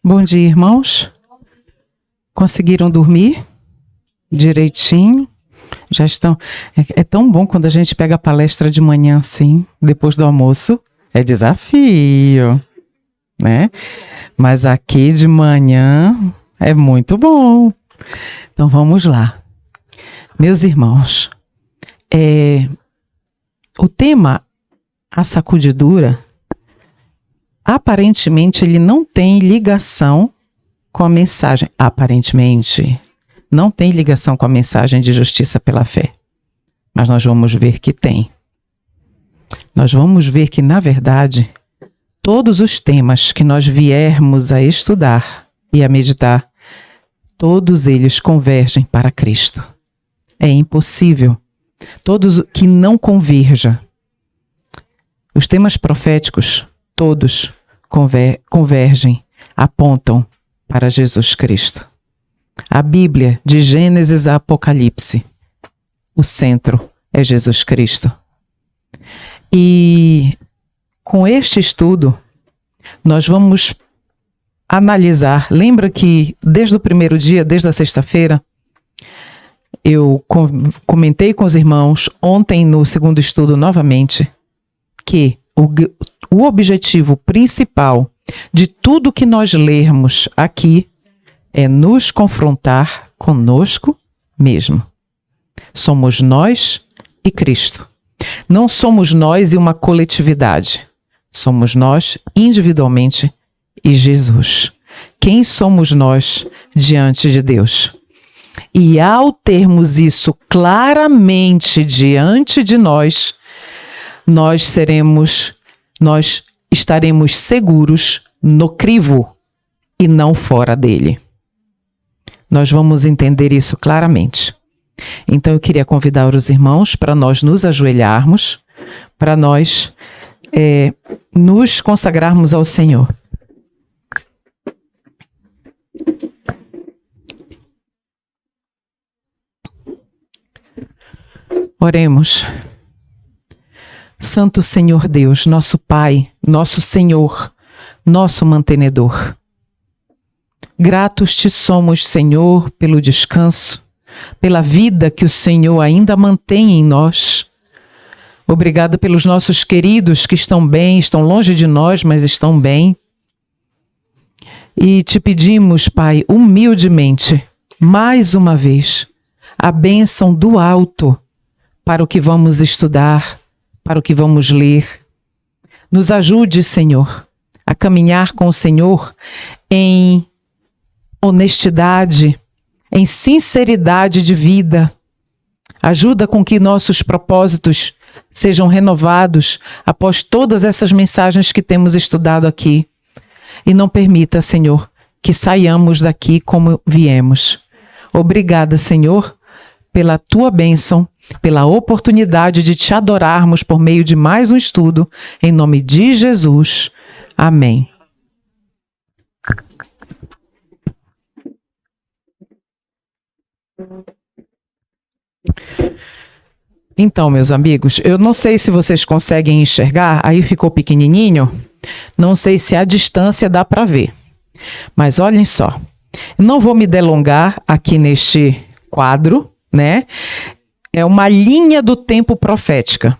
Bom dia, irmãos. Conseguiram dormir direitinho? Já estão. É tão bom quando a gente pega a palestra de manhã assim, depois do almoço. É desafio, né? Mas aqui de manhã é muito bom. Então vamos lá. Meus irmãos, o tema, a sacudidura, aparentemente ele não tem ligação com a mensagem. Aparentemente, não tem ligação com a mensagem de justiça pela fé. Mas nós vamos ver que tem. Nós vamos ver que, na verdade, todos os temas que nós viermos a estudar e a meditar, todos eles convergem para Cristo. É impossível. Todos que não converja. Os temas proféticos, todos convergem, apontam para Jesus Cristo. A Bíblia, de Gênesis a Apocalipse, o centro é Jesus Cristo. E com este estudo, nós vamos analisar. Lembra que desde o primeiro dia, desde a sexta-feira, eu comentei com os irmãos, ontem no segundo estudo novamente, que o objetivo principal de tudo que nós lermos aqui é nos confrontar conosco mesmo. Somos nós e Cristo. Não somos nós e uma coletividade. Somos nós individualmente e Jesus. Quem somos nós diante de Deus? E ao termos isso claramente diante de nós, nós estaremos seguros no crivo e não fora dele. Nós vamos entender isso claramente. Então eu queria convidar os irmãos para nós nos ajoelharmos, para nós nos consagrarmos ao Senhor. Oremos. Santo Senhor Deus, nosso Pai, nosso Senhor, nosso mantenedor. Gratos te somos, Senhor, pelo descanso, pela vida que o Senhor ainda mantém em nós. Obrigado pelos nossos queridos que estão bem, estão longe de nós, mas estão bem. E te pedimos, Pai, humildemente, mais uma vez, a bênção do alto para o que vamos estudar, para o que vamos ler. Nos ajude, Senhor, a caminhar com o Senhor em honestidade, em sinceridade de vida. Ajuda com que nossos propósitos sejam renovados após todas essas mensagens que temos estudado aqui. E não permita, Senhor, que saiamos daqui como viemos. Obrigada, Senhor, pela tua bênção, pela oportunidade de te adorarmos por meio de mais um estudo, em nome de Jesus. Amém. Então, meus amigos, eu não sei se vocês conseguem enxergar, aí ficou pequenininho, não sei se a distância dá para ver, mas olhem só, não vou me delongar aqui neste quadro, né? É uma linha do tempo profética.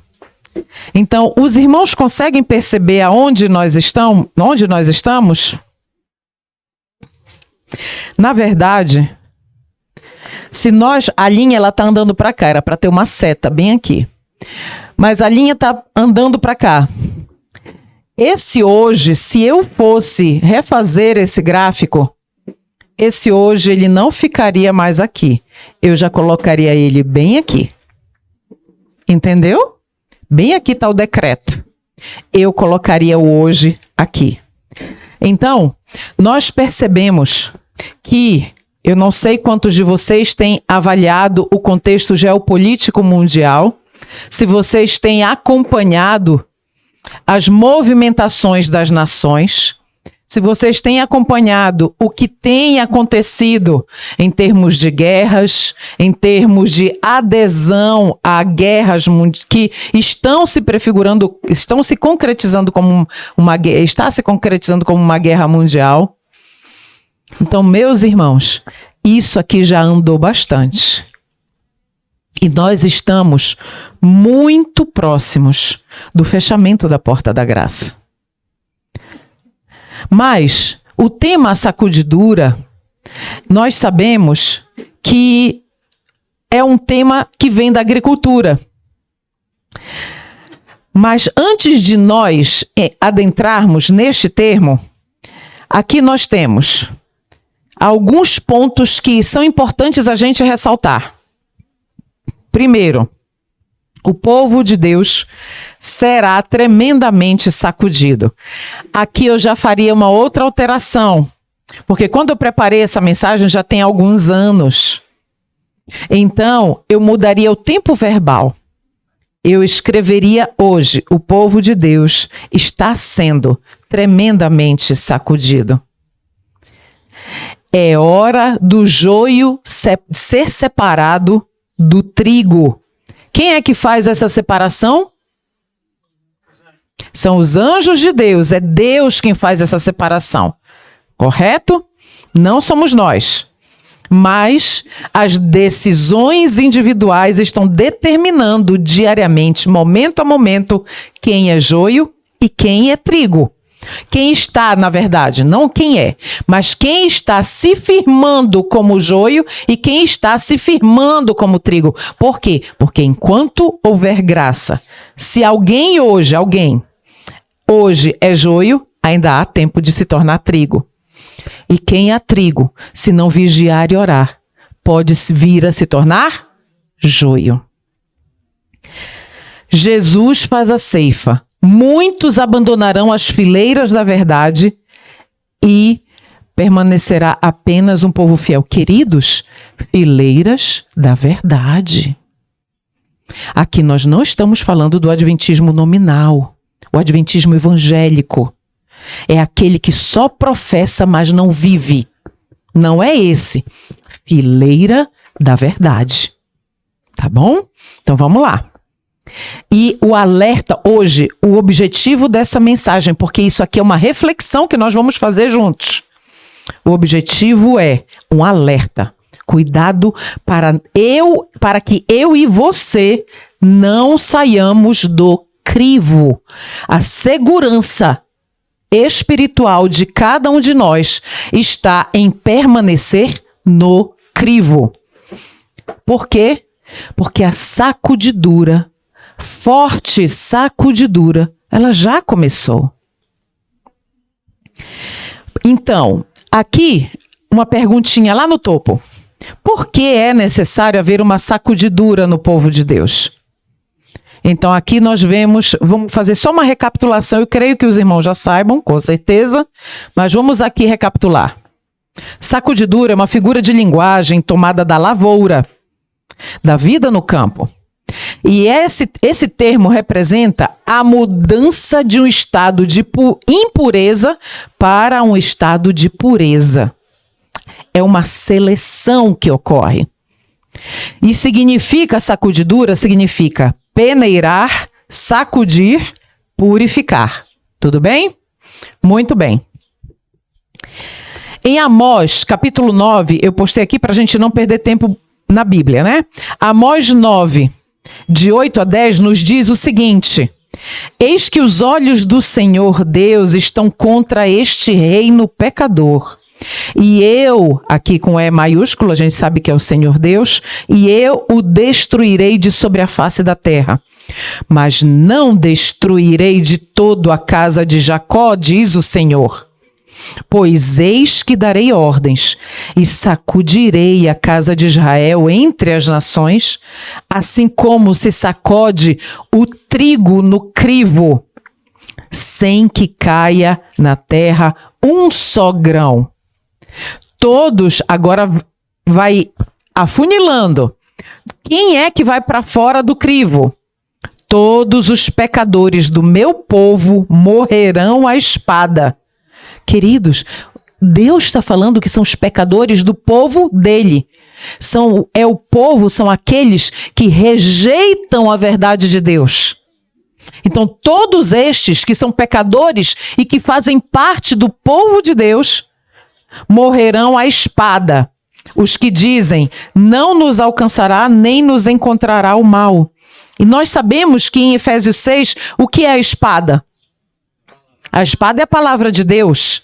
Então, os irmãos conseguem perceber onde nós estamos? Na verdade, a linha ela tá andando para cá, era para ter uma seta bem aqui. Mas a linha tá andando para cá. Esse hoje, se eu fosse refazer esse gráfico, esse hoje ele não ficaria mais aqui. Eu já colocaria ele bem aqui. Entendeu? Bem aqui está o decreto. Eu colocaria o hoje aqui. Então, nós percebemos que eu não sei quantos de vocês têm avaliado o contexto geopolítico mundial, se vocês têm acompanhado as movimentações das nações, se vocês têm acompanhado o que tem acontecido em termos de guerras, em termos de adesão a guerras que estão se prefigurando, estão se concretizando como uma guerra, está se concretizando como uma guerra mundial. Então, meus irmãos, isso aqui já andou bastante. E nós estamos muito próximos do fechamento da porta da graça. Mas o tema sacudidura, nós sabemos que é um tema que vem da agricultura. Mas antes de nós adentrarmos neste termo, aqui nós temos alguns pontos que são importantes a gente ressaltar. Primeiro, o povo de Deus será tremendamente sacudido. Aqui eu já faria uma outra alteração, porque quando eu preparei essa mensagem já tem alguns anos. Então, eu mudaria o tempo verbal. Eu escreveria hoje: o povo de Deus está sendo tremendamente sacudido. É hora do joio ser separado do trigo. Quem é que faz essa separação? São os anjos de Deus. É Deus quem faz essa separação. Correto? Não somos nós. Mas as decisões individuais estão determinando diariamente, momento a momento, quem é joio e quem é trigo. Quem está, na verdade, não quem é, mas quem está se firmando como joio e quem está se firmando como trigo. Por quê? Porque enquanto houver graça, se alguém hoje é joio, ainda há tempo de se tornar trigo. E quem é trigo, se não vigiar e orar, pode vir a se tornar joio. Jesus faz a ceifa. Muitos abandonarão as fileiras da verdade e permanecerá apenas um povo fiel. Queridos, fileiras da verdade. Aqui nós não estamos falando do adventismo nominal, o adventismo evangélico. É aquele que só professa, mas não vive. Não é esse. Fileira da verdade. Tá bom? Então vamos lá. E o alerta hoje, o objetivo dessa mensagem, porque isso aqui é uma reflexão que nós vamos fazer juntos. O objetivo é um alerta. Cuidado para que eu e você não saiamos do crivo. A segurança espiritual de cada um de nós está em permanecer no crivo. Por quê? Porque a sacudidura, forte sacudidura, ela já começou. Então, aqui uma perguntinha lá no topo. Por que é necessário haver uma sacudidura no povo de Deus? Então aqui nós vamos fazer só uma recapitulação, eu creio que os irmãos já saibam, com certeza, mas vamos aqui recapitular. Sacudidura é uma figura de linguagem tomada da lavoura, da vida no campo. E esse termo representa a mudança de um estado de impureza para um estado de pureza. É uma seleção que ocorre. E sacudidura significa peneirar, sacudir, purificar. Tudo bem? Muito bem. Em Amós, capítulo 9, eu postei aqui para a gente não perder tempo na Bíblia, né? Amós 9, de 8 a 10, nos diz o seguinte: eis que os olhos do Senhor Deus estão contra este reino pecador. E eu, aqui com E maiúsculo, a gente sabe que é o Senhor Deus, e eu o destruirei de sobre a face da terra. Mas não destruirei de todo a casa de Jacó, diz o Senhor. Pois eis que darei ordens, e sacudirei a casa de Israel entre as nações, assim como se sacode o trigo no crivo, sem que caia na terra um só grão. Todos, agora vai afunilando. Quem é que vai para fora do crivo? Todos os pecadores do meu povo morrerão à espada. Queridos, Deus está falando que são os pecadores do povo dele. São aqueles que rejeitam a verdade de Deus. Então, todos estes que são pecadores e que fazem parte do povo de Deus, morrerão à espada. Os que dizem, não nos alcançará nem nos encontrará o mal. E nós sabemos que em Efésios 6, o que é a espada? A espada é a palavra de Deus.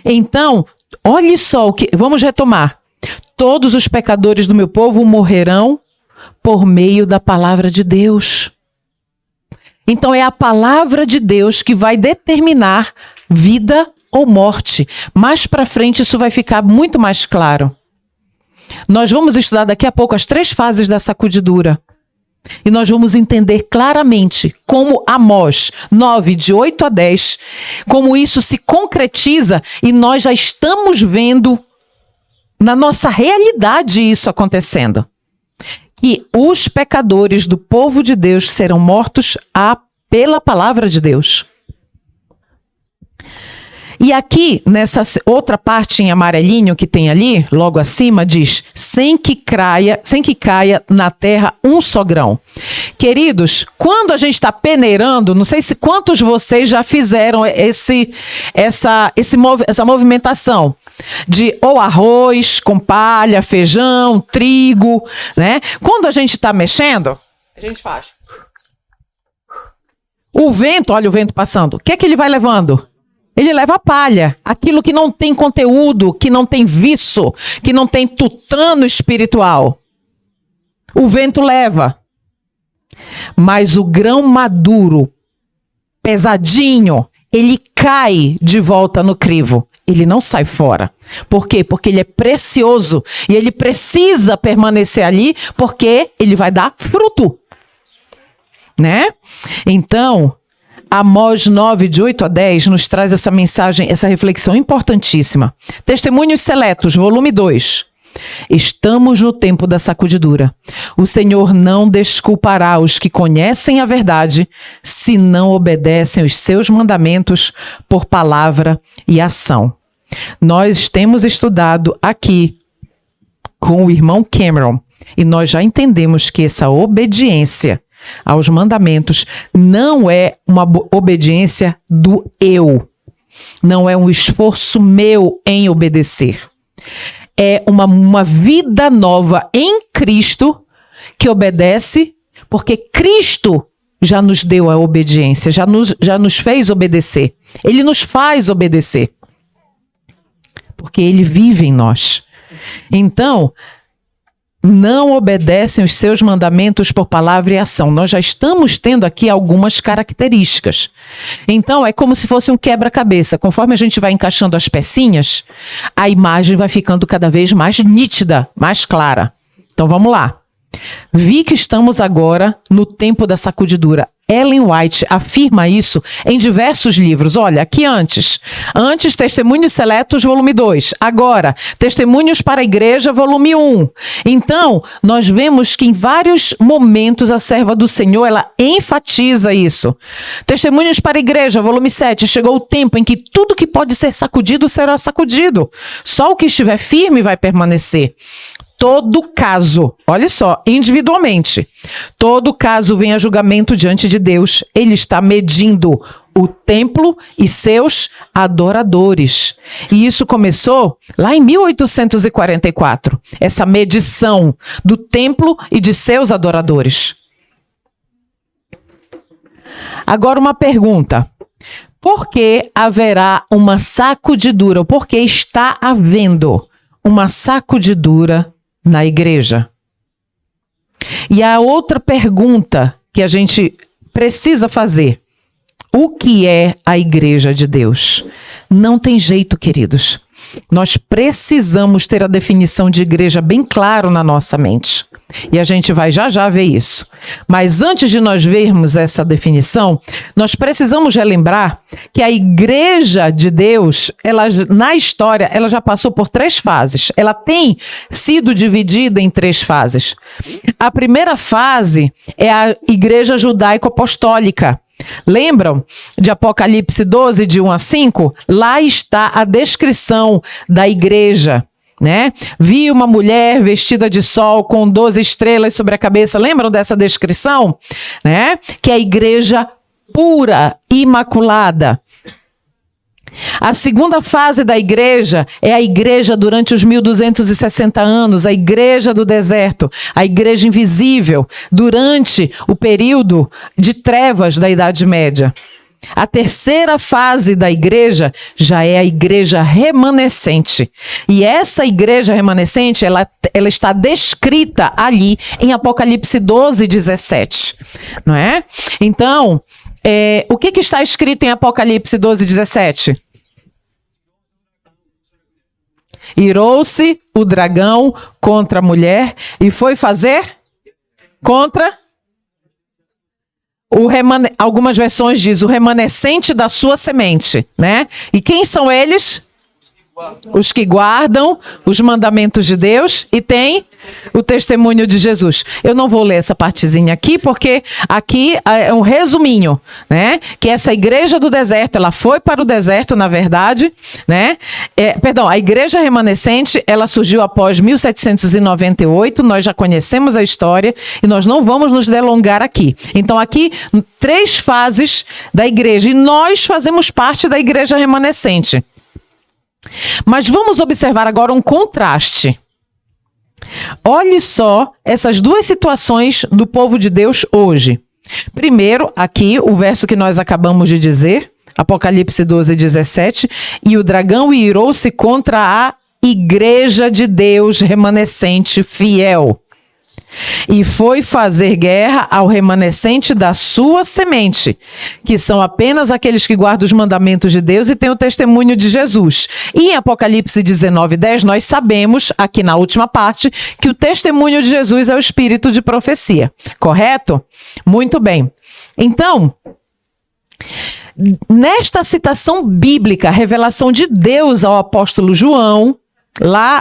Então, olhe só o que... Vamos retomar. Todos os pecadores do meu povo morrerão por meio da palavra de Deus. Então, é a palavra de Deus que vai determinar vida ou morte. Mais para frente, isso vai ficar muito mais claro. Nós vamos estudar daqui a pouco as 3 fases da sacudidura. E nós vamos entender claramente como Amós 9, de 8 a 10, como isso se concretiza e nós já estamos vendo na nossa realidade isso acontecendo. Que os pecadores do povo de Deus serão mortos pela palavra de Deus. E aqui, nessa outra parte em amarelinho que tem ali, logo acima, diz, sem que caia na terra um só grão. Queridos, quando a gente está peneirando, não sei se quantos de vocês já fizeram essa movimentação de ou arroz com palha, feijão, trigo, né? Quando a gente está mexendo, a gente faz. O vento, olha o vento passando, o que é que ele vai levando? Ele leva a palha, aquilo que não tem conteúdo, que não tem viço, que não tem tutano espiritual. O vento leva. Mas o grão maduro, pesadinho, ele cai de volta no crivo. Ele não sai fora. Por quê? Porque ele é precioso e ele precisa permanecer ali porque ele vai dar fruto. Né? Então... Amós 9, de 8 a 10, nos traz essa mensagem, essa reflexão importantíssima. Testemunhos Seletos, volume 2. Estamos no tempo da sacudidura. O Senhor não desculpará os que conhecem a verdade, se não obedecem os seus mandamentos por palavra e ação. Nós temos estudado aqui com o irmão Cameron e nós já entendemos que essa obediência aos mandamentos não é uma obediência do eu. Não é um esforço meu em obedecer. É uma vida nova em Cristo que obedece, porque Cristo já nos deu a obediência, já nos fez obedecer. Ele nos faz obedecer. Porque Ele vive em nós. Então... não obedecem os seus mandamentos por palavra e ação. Nós já estamos tendo aqui algumas características. Então, é como se fosse um quebra-cabeça. Conforme a gente vai encaixando as pecinhas, a imagem vai ficando cada vez mais nítida, mais clara. Então, vamos lá. Vi que estamos agora no tempo da sacudidura. Ellen White afirma isso em diversos livros. Olha, aqui antes, Testemunhos Seletos, volume 2. Agora, Testemunhos para a Igreja, volume 1. Então, nós vemos que em vários momentos a serva do Senhor, ela enfatiza isso. Testemunhos para a Igreja, volume 7. Chegou o tempo em que tudo que pode ser sacudido será sacudido. Só o que estiver firme vai permanecer. Todo caso, olha só, individualmente, todo caso vem a julgamento diante de Deus. Ele está medindo o templo e seus adoradores. E isso começou lá em 1844, essa medição do templo e de seus adoradores. Agora uma pergunta. Por que haverá uma sacudidura? Por que está havendo uma sacudidura na igreja? E a outra pergunta que a gente precisa fazer: o que é a igreja de Deus? Não tem jeito, queridos. Nós precisamos ter a definição de igreja bem claro na nossa mente. E a gente vai já ver isso. Mas antes de nós vermos essa definição, nós precisamos relembrar que a igreja de Deus, na história, ela já passou por 3 fases. Ela tem sido dividida em 3 fases. A primeira fase é a igreja judaico-apostólica. Lembram de Apocalipse 12, de 1 a 5? Lá está a descrição da igreja. Né? Vi uma mulher vestida de sol com 12 estrelas sobre a cabeça. Lembram dessa descrição? Né? Que é a igreja pura, imaculada. A segunda fase da igreja é a igreja durante os 1260 anos, a igreja do deserto, a igreja invisível, durante o período de trevas da Idade Média. A terceira fase da igreja já é a igreja remanescente. E essa igreja remanescente, ela está descrita ali em Apocalipse 12, 17. Não é? Então, o que está escrito em Apocalipse 12, 17? Irou-se o dragão contra a mulher e foi fazer contra algumas versões diz o remanescente da sua semente, né? E quem são eles? Os que guardam os mandamentos de Deus e têm o testemunho de Jesus. Eu não vou ler essa partezinha aqui, porque aqui é um resuminho, né? Que essa igreja do deserto, ela foi para o deserto, na verdade, né? A igreja remanescente, ela surgiu após 1798, nós já conhecemos a história e nós não vamos nos delongar aqui. Então, aqui, 3 fases da igreja e nós fazemos parte da igreja remanescente. Mas vamos observar agora um contraste. Olhe só essas 2 situações do povo de Deus hoje. Primeiro, aqui, o verso que nós acabamos de dizer, Apocalipse 12, 17, e o dragão irou-se contra a igreja de Deus remanescente fiel. E foi fazer guerra ao remanescente da sua semente, que são apenas aqueles que guardam os mandamentos de Deus e têm o testemunho de Jesus. E em Apocalipse 19, 10, nós sabemos, aqui na última parte, que o testemunho de Jesus é o espírito de profecia. Correto? Muito bem. Então, nesta citação bíblica, a revelação de Deus ao apóstolo João,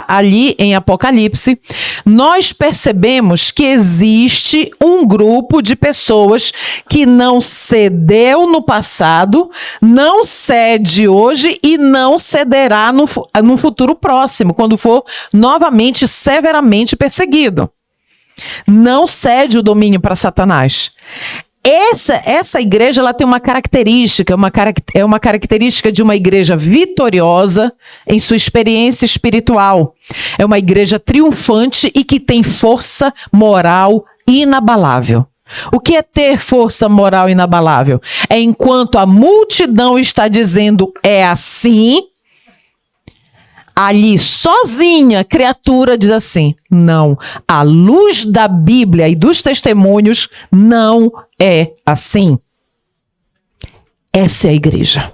ali em Apocalipse, nós percebemos que existe um grupo de pessoas que não cedeu no passado, não cede hoje e não cederá no futuro próximo, quando for novamente severamente perseguido. Não cede o domínio para Satanás. Essa igreja, ela tem uma característica, é uma característica de uma igreja vitoriosa em sua experiência espiritual. É uma igreja triunfante e que tem força moral inabalável. O que é ter força moral inabalável? É enquanto a multidão está dizendo é assim, ali sozinha, criatura diz assim, não, à luz da Bíblia e dos testemunhos, não é assim. Essa é a igreja.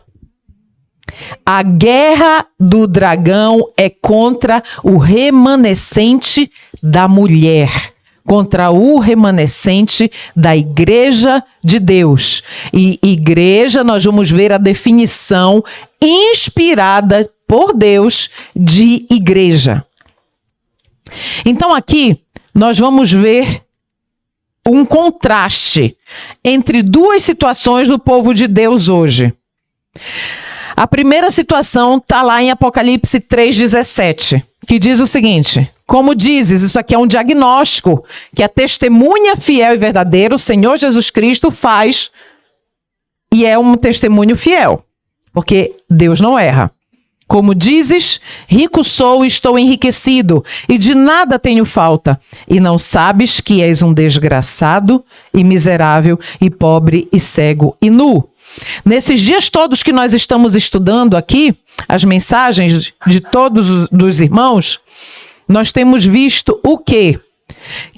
A guerra do dragão é contra o remanescente da mulher, contra o remanescente da igreja de Deus. E igreja, nós vamos ver a definição inspirada por Deus de igreja. Então aqui nós vamos ver um contraste entre 2 situações do povo de Deus hoje. A primeira situação está lá em Apocalipse 3,17, que diz o seguinte: como dizes, isso aqui é um diagnóstico que a testemunha fiel e verdadeira, o Senhor Jesus Cristo, faz, e é um testemunho fiel, porque Deus não erra. Como dizes, rico sou e estou enriquecido, e de nada tenho falta. E não sabes que és um desgraçado e miserável, e pobre e cego e nu. Nesses dias todos que nós estamos estudando aqui, as mensagens de todos os irmãos, nós temos visto o quê?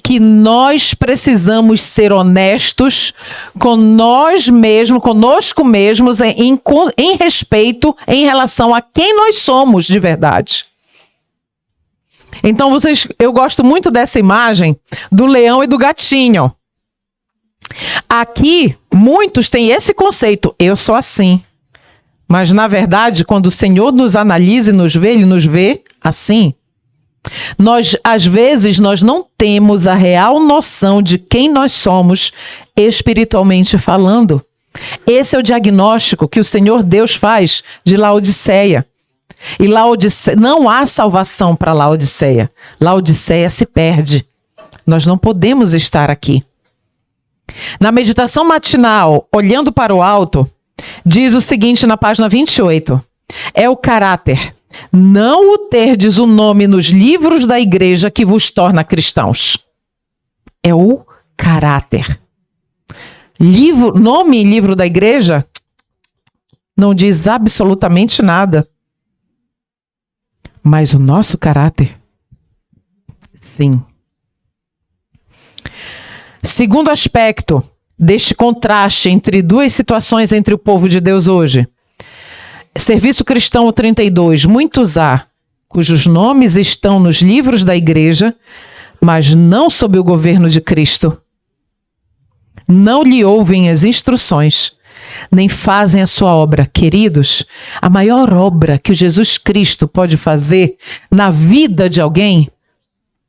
Que nós precisamos ser honestos com nós mesmos, conosco mesmos, em respeito, em relação a quem nós somos de verdade. Então, eu gosto muito dessa imagem do leão e do gatinho. Aqui, muitos têm esse conceito, eu sou assim. Mas, na verdade, quando o Senhor nos analisa e nos vê, Ele nos vê assim. Às vezes, nós não temos a real noção de quem nós somos espiritualmente falando. Esse é o diagnóstico que o Senhor Deus faz de Laodiceia. E não há salvação para Laodiceia. Laodiceia se perde. Nós não podemos estar aqui. Na meditação matinal, olhando para o alto, diz o seguinte na página 28. é o caráter. Não o terdes o nome nos livros da igreja que vos torna cristãos. É o caráter. Nome em livro da igreja não diz absolutamente nada. Mas o nosso caráter, sim. Segundo aspecto deste contraste entre duas situações entre o povo de Deus hoje. Serviço Cristão 32. Muitos há cujos nomes estão nos livros da igreja, mas não sob o governo de Cristo. Não lhe ouvem as instruções, nem fazem a sua obra. Queridos, a maior obra que o Jesus Cristo pode fazer na vida de alguém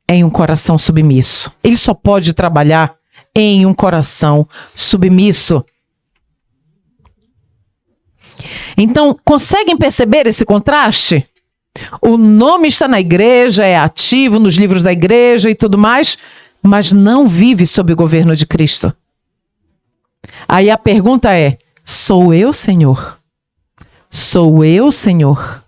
é em um coração submisso. Ele só pode trabalhar em um coração submisso. Então, conseguem perceber esse contraste? O nome está na igreja, é ativo nos livros da igreja e tudo mais, mas não vive sob o governo de Cristo. Aí a pergunta é: sou eu, Senhor? Sou eu, Senhor?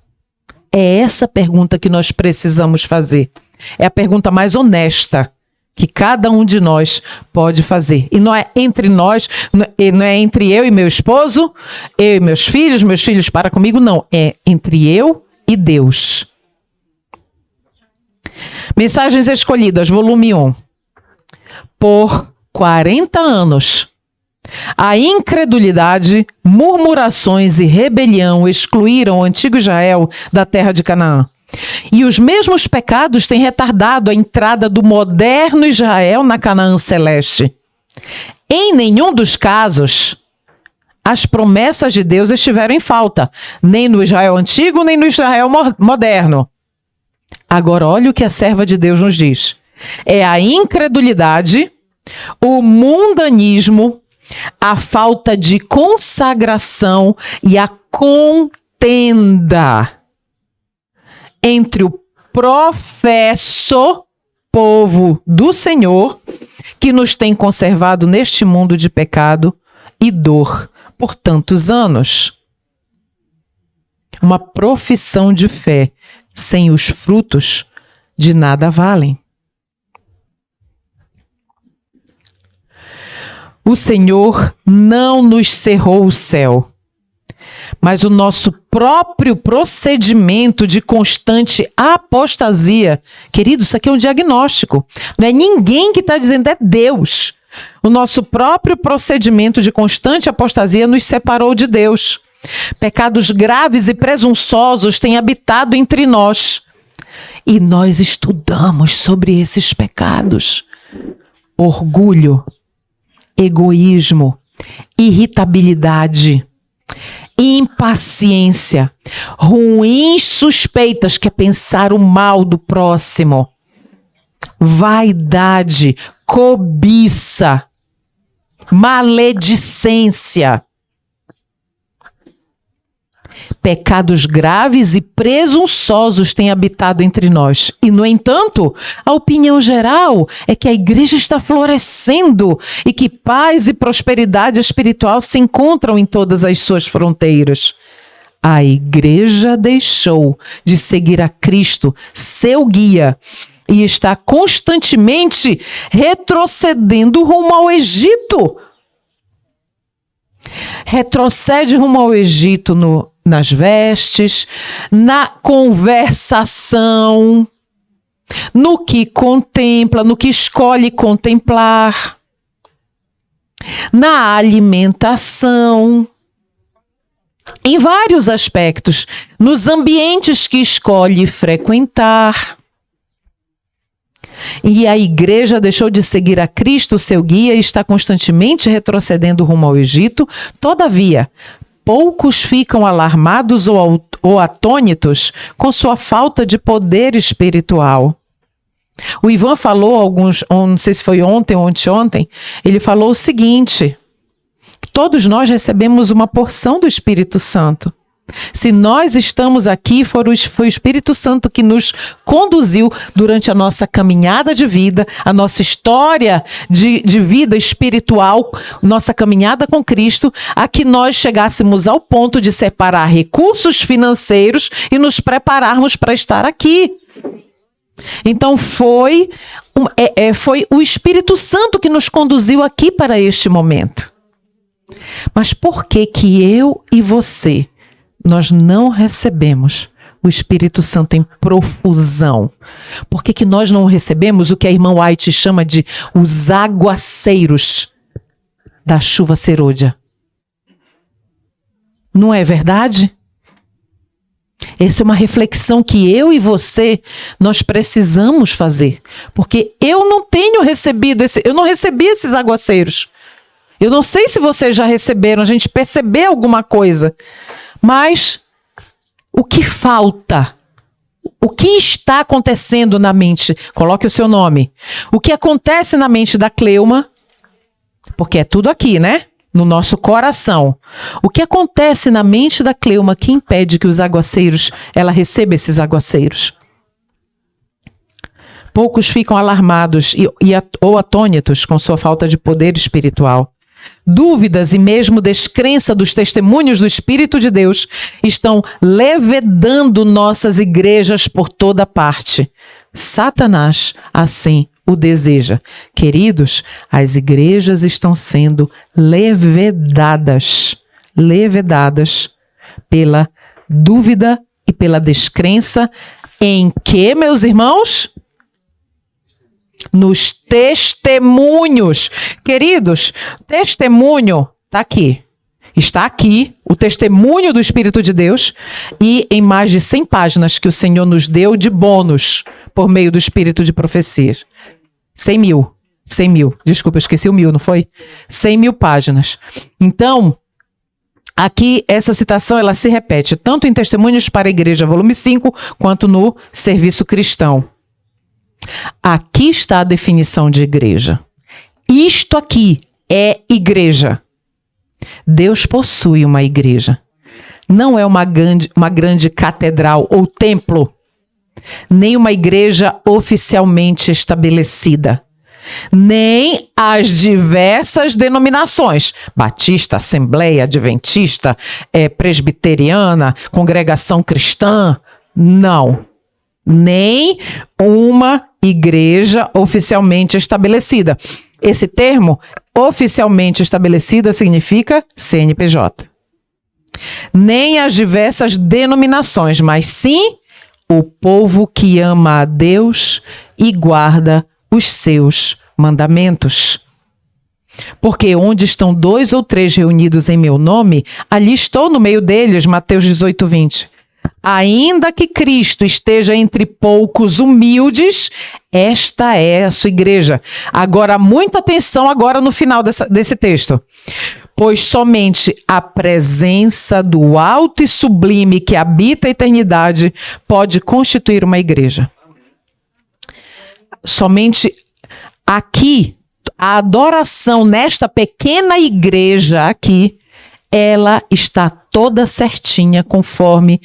É essa pergunta que nós precisamos fazer. É a pergunta mais honesta que cada um de nós pode fazer. E não é entre nós, não é entre eu e meu esposo, eu e meus filhos para comigo, não. É entre eu e Deus. Mensagens Escolhidas, volume 1. Por 40 anos, a incredulidade, murmurações e rebelião excluíram o antigo Israel da terra de Canaã. E os mesmos pecados têm retardado a entrada do moderno Israel na Canaã celeste. Em nenhum dos casos, as promessas de Deus estiveram em falta, nem no Israel antigo, nem no Israel moderno. Agora, olha o que a serva de Deus nos diz. É a incredulidade, o mundanismo, a falta de consagração e a contenda entre o professo povo do Senhor, que nos tem conservado neste mundo de pecado e dor por tantos anos. Uma profissão de fé sem os frutos de nada valem. O Senhor não nos cerrou o céu, mas o nosso próprio procedimento de constante apostasia. Querido, isso aqui é um diagnóstico. Não é ninguém que está dizendo, é Deus. O nosso próprio procedimento de constante apostasia nos separou de Deus. Pecados graves e presunçosos têm habitado entre nós. E nós estudamos sobre esses pecados. Orgulho, egoísmo, irritabilidade, impaciência, ruins suspeitas, que é pensar o mal do próximo, vaidade, cobiça, maledicência. Pecados graves e presunçosos têm habitado entre nós. E, no entanto, a opinião geral é que a igreja está florescendo e que paz e prosperidade espiritual se encontram em todas as suas fronteiras. A igreja deixou de seguir a Cristo, seu guia, e está constantemente retrocedendo rumo ao Egito. Retrocede rumo ao Egito nas vestes, na conversação, no que contempla, no que escolhe contemplar, na alimentação, em vários aspectos, nos ambientes que escolhe frequentar. E a igreja deixou de seguir a Cristo, seu guia, e está constantemente retrocedendo rumo ao Egito. Todavia, poucos ficam alarmados ou atônitos com sua falta de poder espiritual. O Ivan falou não sei se foi ontem ou anteontem, ele falou o seguinte: todos nós recebemos uma porção do Espírito Santo, Se nós estamos aqui, foi o Espírito Santo que nos conduziu durante a nossa caminhada de vida, a nossa história de vida espiritual, nossa caminhada com Cristo, a que nós chegássemos ao ponto de separar recursos financeiros e nos prepararmos para estar aqui. Então foi o Espírito Santo que nos conduziu aqui para este momento. Mas por que eu e você, nós não recebemos o Espírito Santo em profusão? Por que nós não recebemos o que a irmã White chama de os aguaceiros da chuva serôdia? Não é verdade? Essa é uma reflexão que eu e você, nós precisamos fazer. Porque eu não tenho recebido eu não recebi esses aguaceiros. Eu não sei se vocês já receberam, a gente percebeu alguma coisa. Mas o que falta? O que está acontecendo na mente? Coloque o seu nome. O que acontece na mente da Cleuma? Porque é tudo aqui, né? No nosso coração. O que acontece na mente da Cleuma que impede que os aguaceiros, ela receba esses aguaceiros? Poucos ficam alarmados ou atônitos com sua falta de poder espiritual. Dúvidas e mesmo descrença dos testemunhos do Espírito de Deus estão levedando nossas igrejas por toda parte. Satanás, assim, o deseja. Queridos, as igrejas estão sendo levedadas pela dúvida e pela descrença em que, meus irmãos? Nos testemunhos. Queridos, testemunho está aqui o testemunho do Espírito de Deus e em mais de 100 páginas que o Senhor nos deu de bônus por meio do Espírito de profecia. 100 mil, desculpa, eu esqueci o 1000, não foi? 100 mil páginas. Então, aqui essa citação ela se repete tanto em Testemunhos para a Igreja, volume 5, quanto no Serviço Cristão. Aqui está a definição de igreja. Isto aqui é igreja. Deus possui uma igreja. Não é uma grande catedral ou templo, nem uma igreja oficialmente estabelecida, nem as diversas denominações, batista, assembleia, adventista, presbiteriana, congregação cristã, não. Nem uma igreja oficialmente estabelecida. Esse termo, oficialmente estabelecida, significa CNPJ. Nem as diversas denominações, mas sim o povo que ama a Deus e guarda os seus mandamentos. Porque onde estão 2 ou 3 reunidos em meu nome, ali estou no meio deles, Mateus 18, 20. Ainda que Cristo esteja entre poucos humildes, esta é a sua igreja. Agora, muita atenção agora no final desse texto. Pois somente a presença do alto e sublime que habita a eternidade pode constituir uma igreja. Somente aqui, a adoração nesta pequena igreja aqui, ela está toda certinha, conforme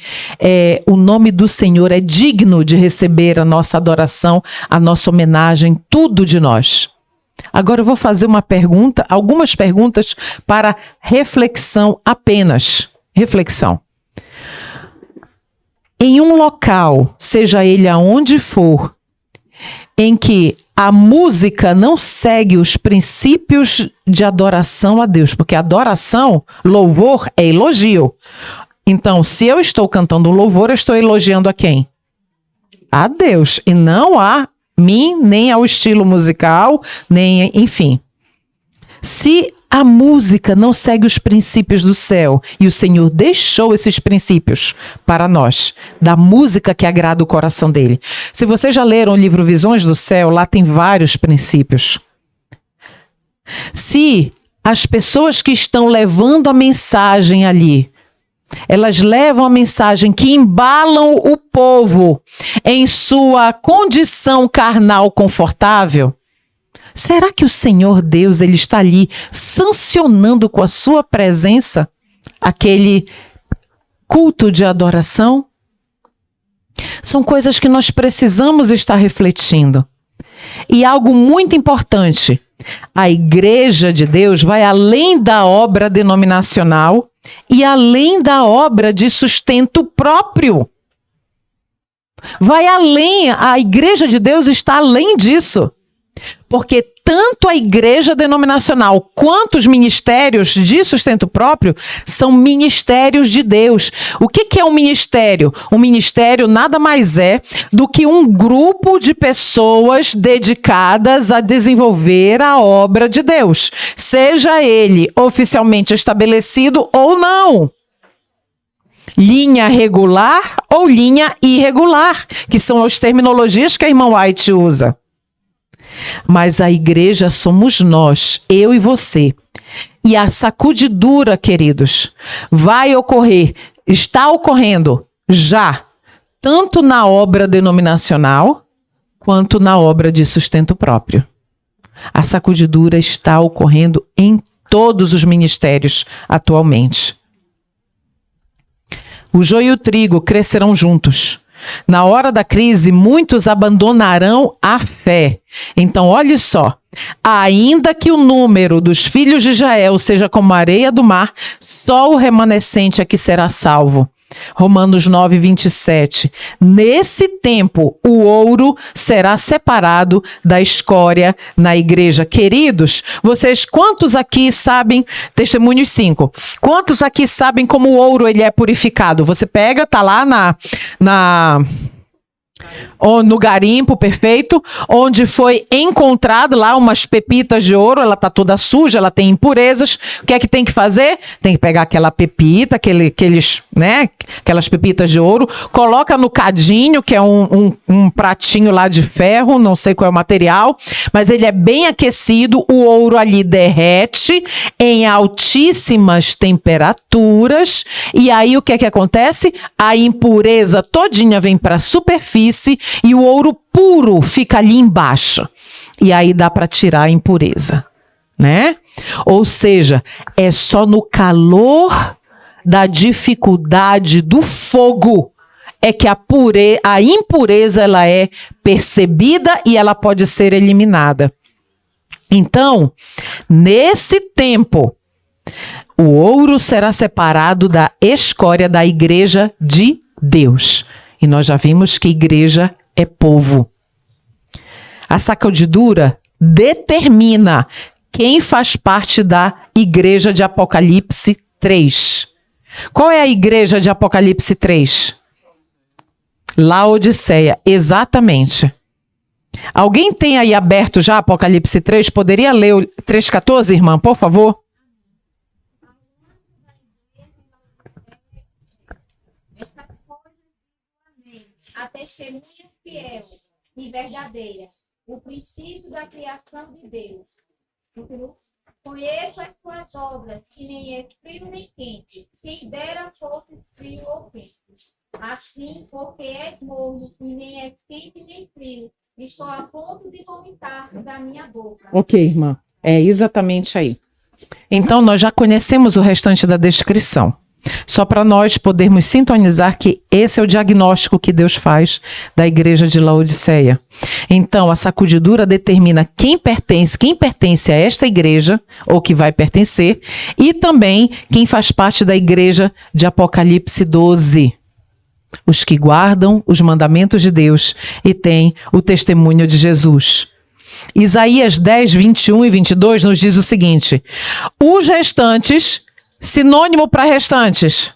o nome do Senhor é digno de receber a nossa adoração, a nossa homenagem, tudo de nós. Agora eu vou fazer algumas perguntas para reflexão apenas. Reflexão. Em um local, seja ele aonde for, em que a música não segue os princípios de adoração a Deus, porque adoração, louvor é elogio. Então, se eu estou cantando um louvor, eu estou elogiando a quem? A Deus, e não a mim, nem ao estilo musical, nem, enfim. Se a música não segue os princípios do céu, e o Senhor deixou esses princípios para nós, da música que agrada o coração dele. Se vocês já leram o livro Visões do Céu, lá tem vários princípios. Se as pessoas que estão levando a mensagem ali, elas levam a mensagem que embalam o povo em sua condição carnal confortável, será que o Senhor Deus, ele está ali sancionando com a sua presença aquele culto de adoração? São coisas que nós precisamos estar refletindo. E algo muito importante, a Igreja de Deus vai além da obra denominacional e além da obra de sustento próprio. Vai além, a Igreja de Deus está além disso. Porque tanto a igreja denominacional quanto os ministérios de sustento próprio são ministérios de Deus. O que é um ministério? Um ministério nada mais é do que um grupo de pessoas dedicadas a desenvolver a obra de Deus, seja ele oficialmente estabelecido ou não. Linha regular ou linha irregular, que são as terminologias que a irmã White usa. Mas a igreja somos nós, eu e você. E a sacudidura, queridos, vai ocorrer, está ocorrendo já, tanto na obra denominacional, quanto na obra de sustento próprio. A sacudidura está ocorrendo em todos os ministérios atualmente. O joio e o trigo crescerão juntos. Na hora da crise, muitos abandonarão a fé. Então, olhe só. Ainda que o número dos filhos de Israel seja como a areia do mar, só o remanescente é que será salvo. Romanos 9, 27. Nesse tempo, o ouro será separado da escória na igreja. Queridos, vocês quantos aqui sabem, testemunhos 5, quantos aqui sabem como o ouro ele é purificado? Você pega, tá lá no garimpo, perfeito, onde foi encontrado lá umas pepitas de ouro, ela tá toda suja, ela tem impurezas. O que é que tem que fazer? Tem que pegar aquela pepita, aquelas pepitas de ouro, coloca no cadinho, que é um pratinho lá de ferro, não sei qual é o material, mas ele é bem aquecido, o ouro ali derrete em altíssimas temperaturas, e aí o que é que acontece? A impureza todinha vem para a superfície e o ouro puro fica ali embaixo. E aí dá para tirar a impureza, né? Ou seja, é só no calor da dificuldade do fogo é que a impureza ela é percebida e ela pode ser eliminada. Então, nesse tempo, o ouro será separado da escória da igreja de Deus. E nós já vimos que igreja é povo. A sacudidura determina quem faz parte da igreja de Apocalipse 3. Qual é a igreja de Apocalipse 3? Laodiceia, exatamente. Alguém tem aí aberto já Apocalipse 3? Poderia ler o 3,14, irmã, por favor? A testemunha fiel e verdadeira, o princípio da criação de Deus. Conheço as tuas obras, que nem é frio nem quente. Quem dera fosse frio ou quente. Assim, porque és morno, e nem és quente nem frio, estou a ponto de vomitar da minha boca. Ok, irmã. É exatamente aí. Então, nós já conhecemos o restante da descrição. Só para nós podermos sintonizar que esse é o diagnóstico que Deus faz da igreja de Laodiceia. Então, a sacudidura determina quem pertence a esta igreja, ou que vai pertencer, e também quem faz parte da igreja de Apocalipse 12. Os que guardam os mandamentos de Deus e têm o testemunho de Jesus. Isaías 10, 21 e 22 nos diz o seguinte: os restantes... Sinônimo para restantes?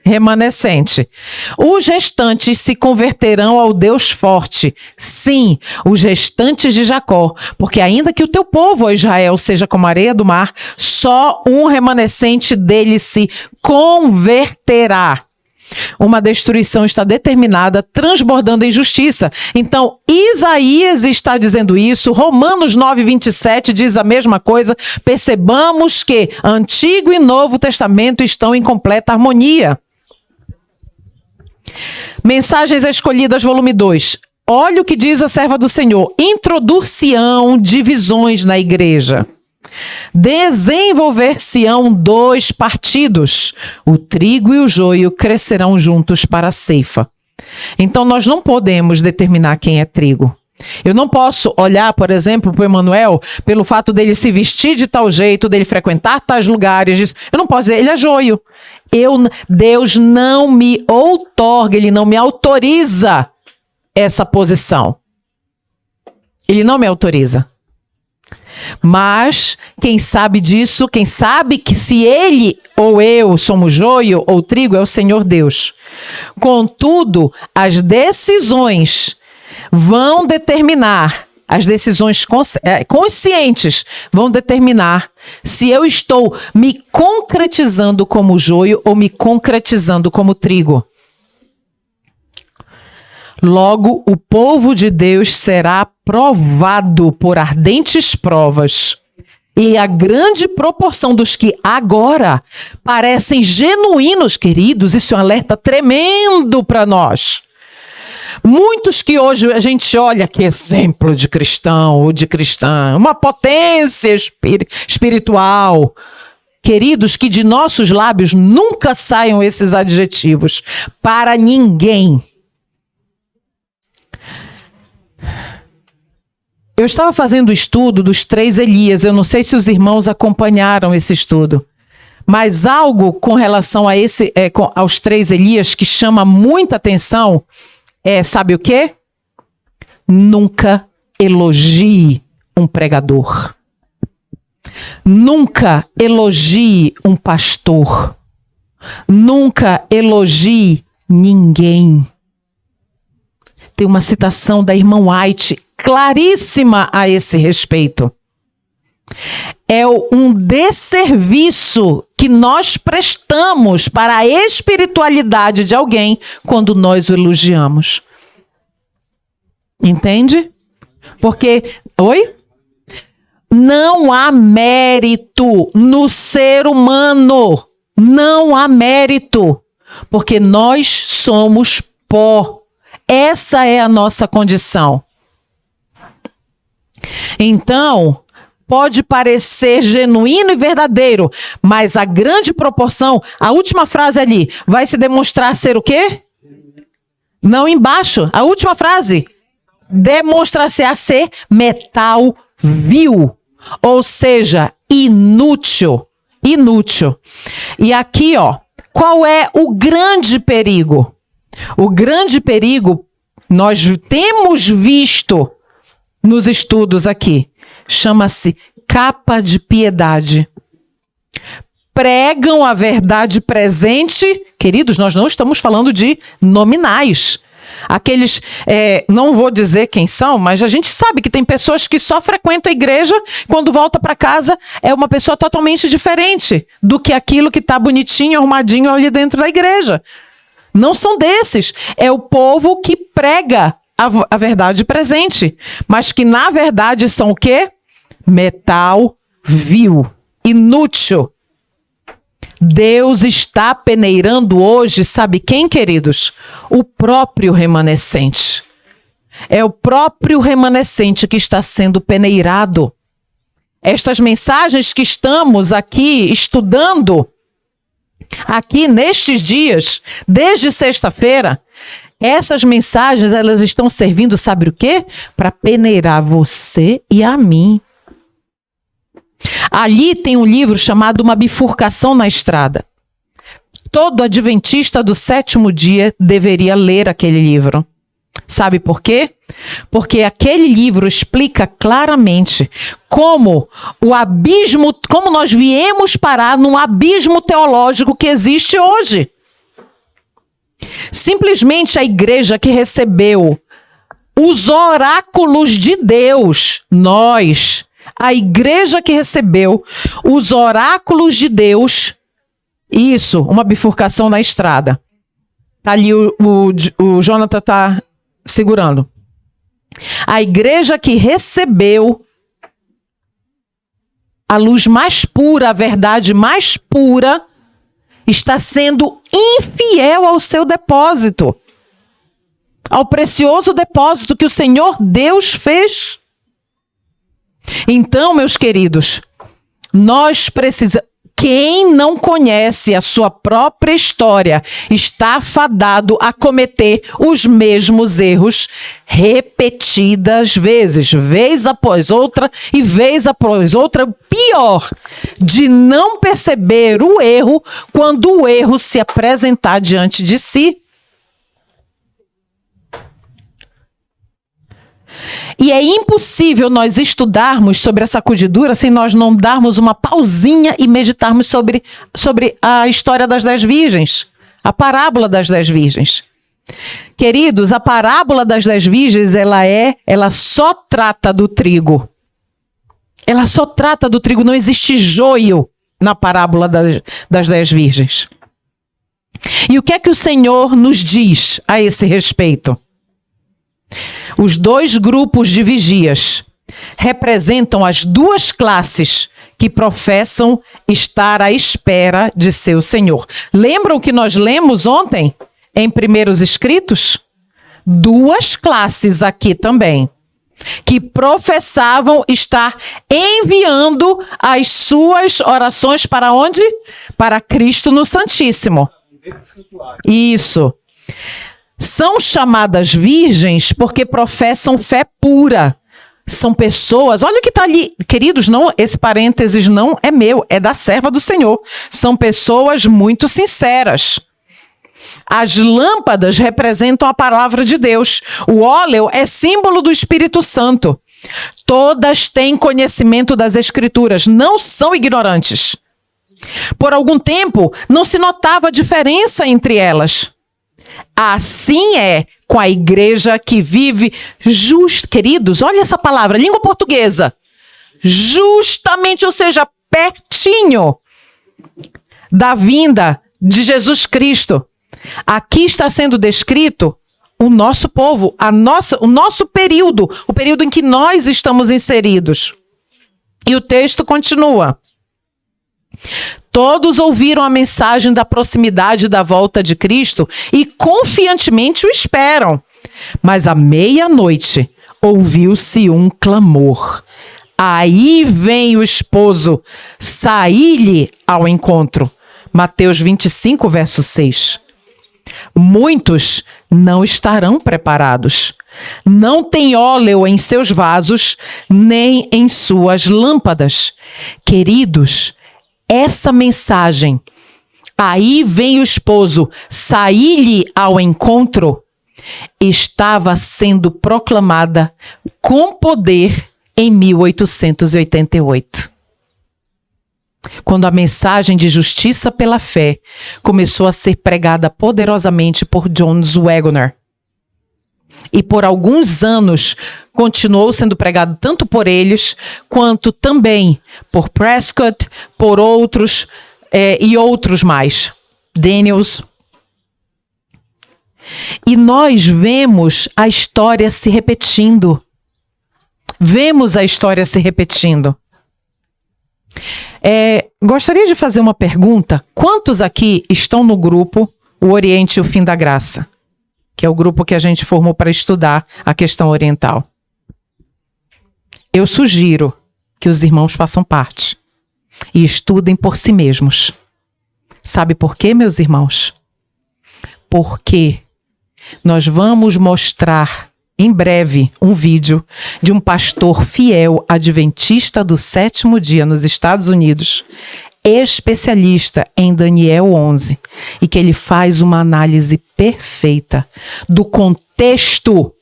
Remanescente. Os restantes se converterão ao Deus forte. Sim, os restantes de Jacó. Porque ainda que o teu povo, ó Israel, seja como a areia do mar, só um remanescente dele se converterá. Uma destruição está determinada, transbordando em justiça. Então, Isaías está dizendo isso, Romanos 9, 27 diz a mesma coisa. Percebamos que Antigo e Novo Testamento estão em completa harmonia. Mensagens Escolhidas, volume 2. Olha o que diz a serva do Senhor. Introduz-se-ão divisões na igreja. desenvolver-se-ão 2 partidos. O trigo e o joio crescerão juntos para a ceifa. Então, nós não podemos determinar quem é trigo. Eu não posso olhar, por exemplo, para o Emanuel, pelo fato dele se vestir de tal jeito, dele frequentar tais lugares. Eu não posso dizer, ele é joio. Deus não me outorga, ele não me autoriza essa posição. Ele não me autoriza. Mas quem sabe disso, quem sabe que se ele ou eu somos joio ou trigo, é o Senhor Deus. Contudo, as decisões vão determinar, as decisões conscientes vão determinar se eu estou me concretizando como joio ou me concretizando como trigo. Logo, o povo de Deus será provado por ardentes provas. E a grande proporção dos que agora parecem genuínos, queridos, isso é um alerta tremendo para nós. Muitos que hoje a gente olha que exemplo de cristão ou de cristã, uma potência espiritual. Queridos, que de nossos lábios nunca saiam esses adjetivos para ninguém. Eu estava fazendo o estudo dos 3 Elias, eu não sei se os irmãos acompanharam esse estudo, mas algo com relação a aos 3 Elias que chama muita atenção sabe o quê? Nunca elogie um pregador. Nunca elogie um pastor. Nunca elogie ninguém. Tem uma citação da irmã White claríssima a esse respeito. É um desserviço que nós prestamos para a espiritualidade de alguém quando nós o elogiamos. Entende? Porque, não há mérito no ser humano. Não há mérito. Porque nós somos pó. Essa é a nossa condição. Então, pode parecer genuíno e verdadeiro, mas a grande proporção, a última frase ali, vai se demonstrar ser o quê? Não embaixo. A última frase, demonstra-se a ser metal vil, ou seja, inútil. Inútil. E aqui, qual é o grande perigo? O grande perigo, nós temos visto nos estudos aqui, chama-se capa de piedade. Pregam a verdade presente. Queridos, nós não estamos falando de nominais. Aqueles, não vou dizer quem são, mas a gente sabe que tem pessoas que só frequentam a igreja, quando volta para casa é uma pessoa totalmente diferente do que aquilo que está bonitinho, arrumadinho ali dentro da igreja. Não são desses. É o povo que prega a verdade presente, mas que na verdade são o quê? Metal vil, inútil. Deus está peneirando hoje, sabe quem, queridos? O próprio remanescente. É o próprio remanescente que está sendo peneirado. Estas mensagens que estamos aqui estudando, aqui nestes dias, desde sexta-feira, essas mensagens, elas estão servindo, sabe o quê? Para peneirar você e a mim. Ali tem um livro chamado Uma Bifurcação na Estrada. Todo adventista do 7º dia deveria ler aquele livro. Sabe por quê? Porque aquele livro explica claramente como o abismo, como nós viemos parar num abismo teológico que existe hoje. Simplesmente a igreja que recebeu os oráculos de Deus, a igreja que recebeu os oráculos de Deus, isso, uma bifurcação na estrada. Tá ali o Jonathan está segurando. A igreja que recebeu a luz mais pura, a verdade mais pura, está sendo infiel ao seu depósito, ao precioso depósito que o Senhor Deus fez. Então, meus queridos, Nós precisamos... Quem não conhece a sua própria história está fadado a cometer os mesmos erros repetidas vezes, vez após outra e vez após outra. Pior, de não perceber o erro quando o erro se apresentar diante de si. E é impossível nós estudarmos sobre a sacudidura sem nós não darmos uma pausinha e meditarmos sobre a história das 10 virgens, a parábola das 10 virgens. Queridos, a parábola das 10 virgens, ela só trata do trigo. Ela só trata do trigo, não existe joio na parábola das 10 virgens. E o que é que o Senhor nos diz a esse respeito? Os 2 grupos de vigias representam as 2 classes que professam estar à espera de seu Senhor. Lembram que nós lemos ontem em Primeiros Escritos? 2 classes aqui também, que professavam estar enviando as suas orações para onde? Para Cristo no Santíssimo. Isso. São chamadas virgens porque professam fé pura. São pessoas, olha o que está ali, queridos, não, esse parênteses não é meu, é da serva do Senhor. São pessoas muito sinceras. As lâmpadas representam a palavra de Deus. O óleo é símbolo do Espírito Santo. Todas têm conhecimento das Escrituras, não são ignorantes. Por algum tempo, não se notava a diferença entre elas. Assim é com a igreja que vive queridos, olha essa palavra, língua portuguesa. Justamente, ou seja, pertinho da vinda de Jesus Cristo. Aqui está sendo descrito o nosso povo, o nosso período, o período em que nós estamos inseridos. E o texto continua. Todos ouviram a mensagem da proximidade da volta de Cristo e confiantemente o esperam. Mas à meia-noite ouviu-se um clamor. Aí vem o esposo, saí-lhe ao encontro. Mateus 25, verso 6. Muitos não estarão preparados. Não tem óleo em seus vasos, nem em suas lâmpadas. Queridos, essa mensagem, aí vem o esposo, saí-lhe ao encontro, estava sendo proclamada com poder em 1888. Quando a mensagem de justiça pela fé começou a ser pregada poderosamente por John Waggoner. E por alguns anos continuou sendo pregado tanto por eles, quanto também por Prescott, por outros e outros mais. Daniels. E nós vemos a história se repetindo. Vemos a história se repetindo. Gostaria de fazer uma pergunta. Quantos aqui estão no grupo O Oriente e o Fim da Graça? Que é o grupo que a gente formou para estudar a questão oriental. Eu sugiro que os irmãos façam parte e estudem por si mesmos. Sabe por quê, meus irmãos? Porque nós vamos mostrar em breve um vídeo de um pastor fiel adventista do 7º dia nos Estados Unidos, especialista em Daniel 11, e que ele faz uma análise perfeita do contexto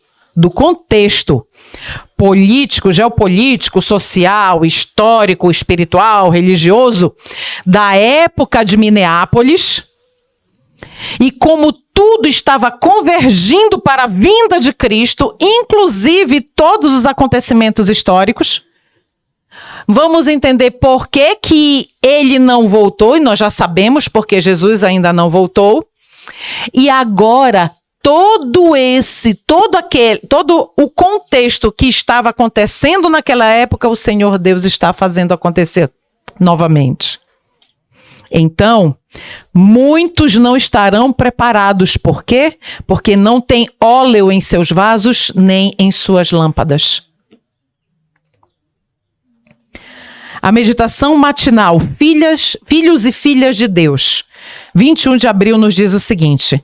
político, geopolítico, social, histórico, espiritual, religioso da época de Minneapolis, e como tudo estava convergindo para a vinda de Cristo, inclusive todos os acontecimentos históricos. Vamos entender por que ele não voltou, e nós já sabemos porque Jesus ainda não voltou. E agora, todo o contexto que estava acontecendo naquela época, o Senhor Deus está fazendo acontecer novamente. Então, muitos não estarão preparados. Por quê? Porque não tem óleo em seus vasos, nem em suas lâmpadas. A meditação matinal, filhos e filhas de Deus. 21 de abril nos diz o seguinte: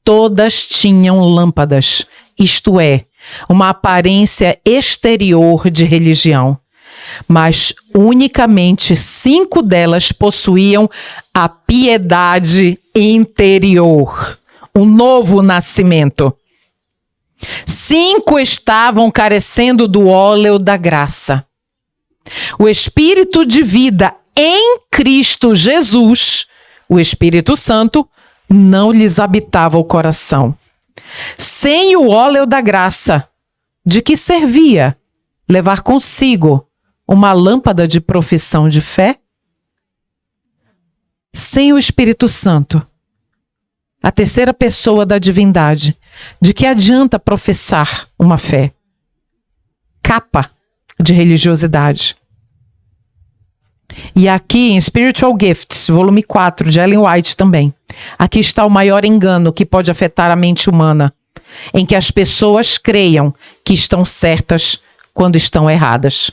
todas tinham lâmpadas, isto é, uma aparência exterior de religião, mas unicamente 5 delas possuíam a piedade interior, o novo nascimento. 5 estavam carecendo do óleo da graça. O Espírito de vida em Cristo Jesus, o Espírito Santo, não lhes habitava o coração. Sem o óleo da graça, de que servia levar consigo uma lâmpada de profissão de fé? Sem o Espírito Santo, a terceira pessoa da divindade, de que adianta professar uma fé? Capa de religiosidade. E aqui em Spiritual Gifts, volume 4, de Ellen White também, aqui está o maior engano que pode afetar a mente humana, em que as pessoas creiam que estão certas quando estão erradas.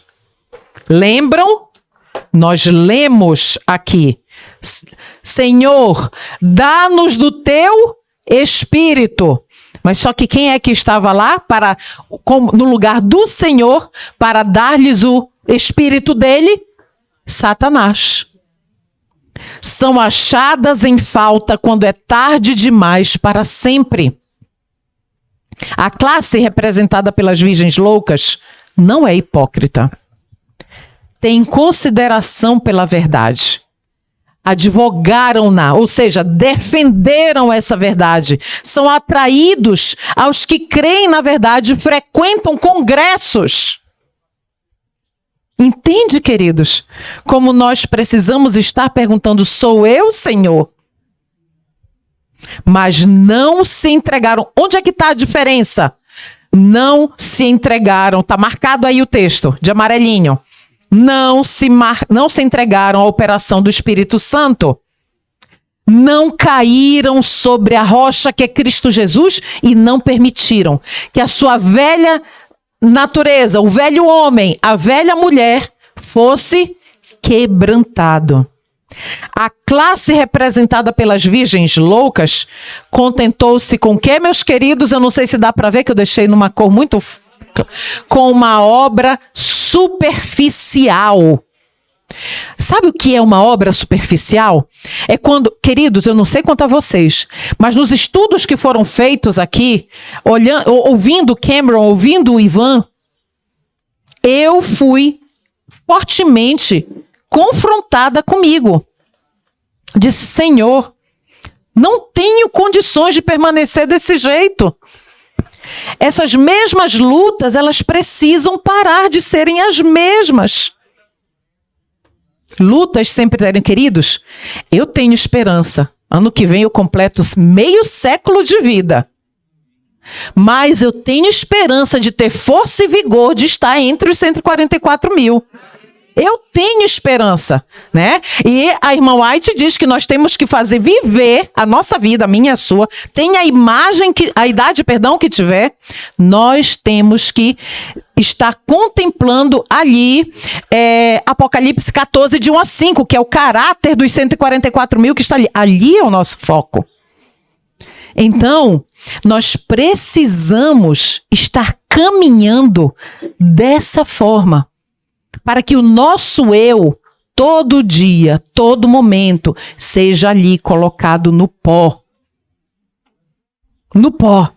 Lembram? Nós lemos aqui: Senhor, dá-nos do teu Espírito. Mas só que quem é que estava lá no lugar do Senhor para dar-lhes o Espírito dele? Satanás. São achadas em falta quando é tarde demais para sempre. A classe representada pelas virgens loucas não é hipócrita. Tem consideração pela verdade. Advogaram-na, ou seja, defenderam essa verdade. São atraídos aos que creem na verdade, frequentam congressos. Entende, queridos? Como nós precisamos estar perguntando: sou eu, Senhor? Mas não se entregaram. Onde é que está a diferença? Não se entregaram. Está marcado aí o texto, de amarelinho. Não se entregaram à operação do Espírito Santo. Não caíram sobre a rocha que é Cristo Jesus e não permitiram que a sua velha natureza, o velho homem, a velha mulher, fosse quebrantado. A classe representada pelas virgens loucas contentou-se com o que, meus queridos? Eu não sei se dá para ver, que eu deixei numa cor muito... com uma obra superficial. Sabe o que é uma obra superficial? É quando, queridos, eu não sei quanto a vocês, mas nos estudos que foram feitos aqui, ouvindo Cameron, ouvindo o Ivan, eu fui fortemente confrontada comigo. Disse: Senhor, não tenho condições de permanecer desse jeito. Essas mesmas lutas, elas precisam parar de serem as mesmas. Lutas sempre terem, queridos. Eu tenho esperança. Ano que vem eu completo meio século de vida. Mas eu tenho esperança de ter força e vigor de estar entre os 144 mil. Eu tenho esperança, né? E a irmã White diz que nós temos que fazer viver a nossa vida, a minha e a sua. Tem a idade que tiver, nós temos que estar contemplando ali Apocalipse 14, de 1 a 5, que é o caráter dos 144 mil que está ali. Ali é o nosso foco. Então, nós precisamos estar caminhando dessa forma, para que o nosso eu, todo dia, todo momento, seja ali colocado no pó. No pó.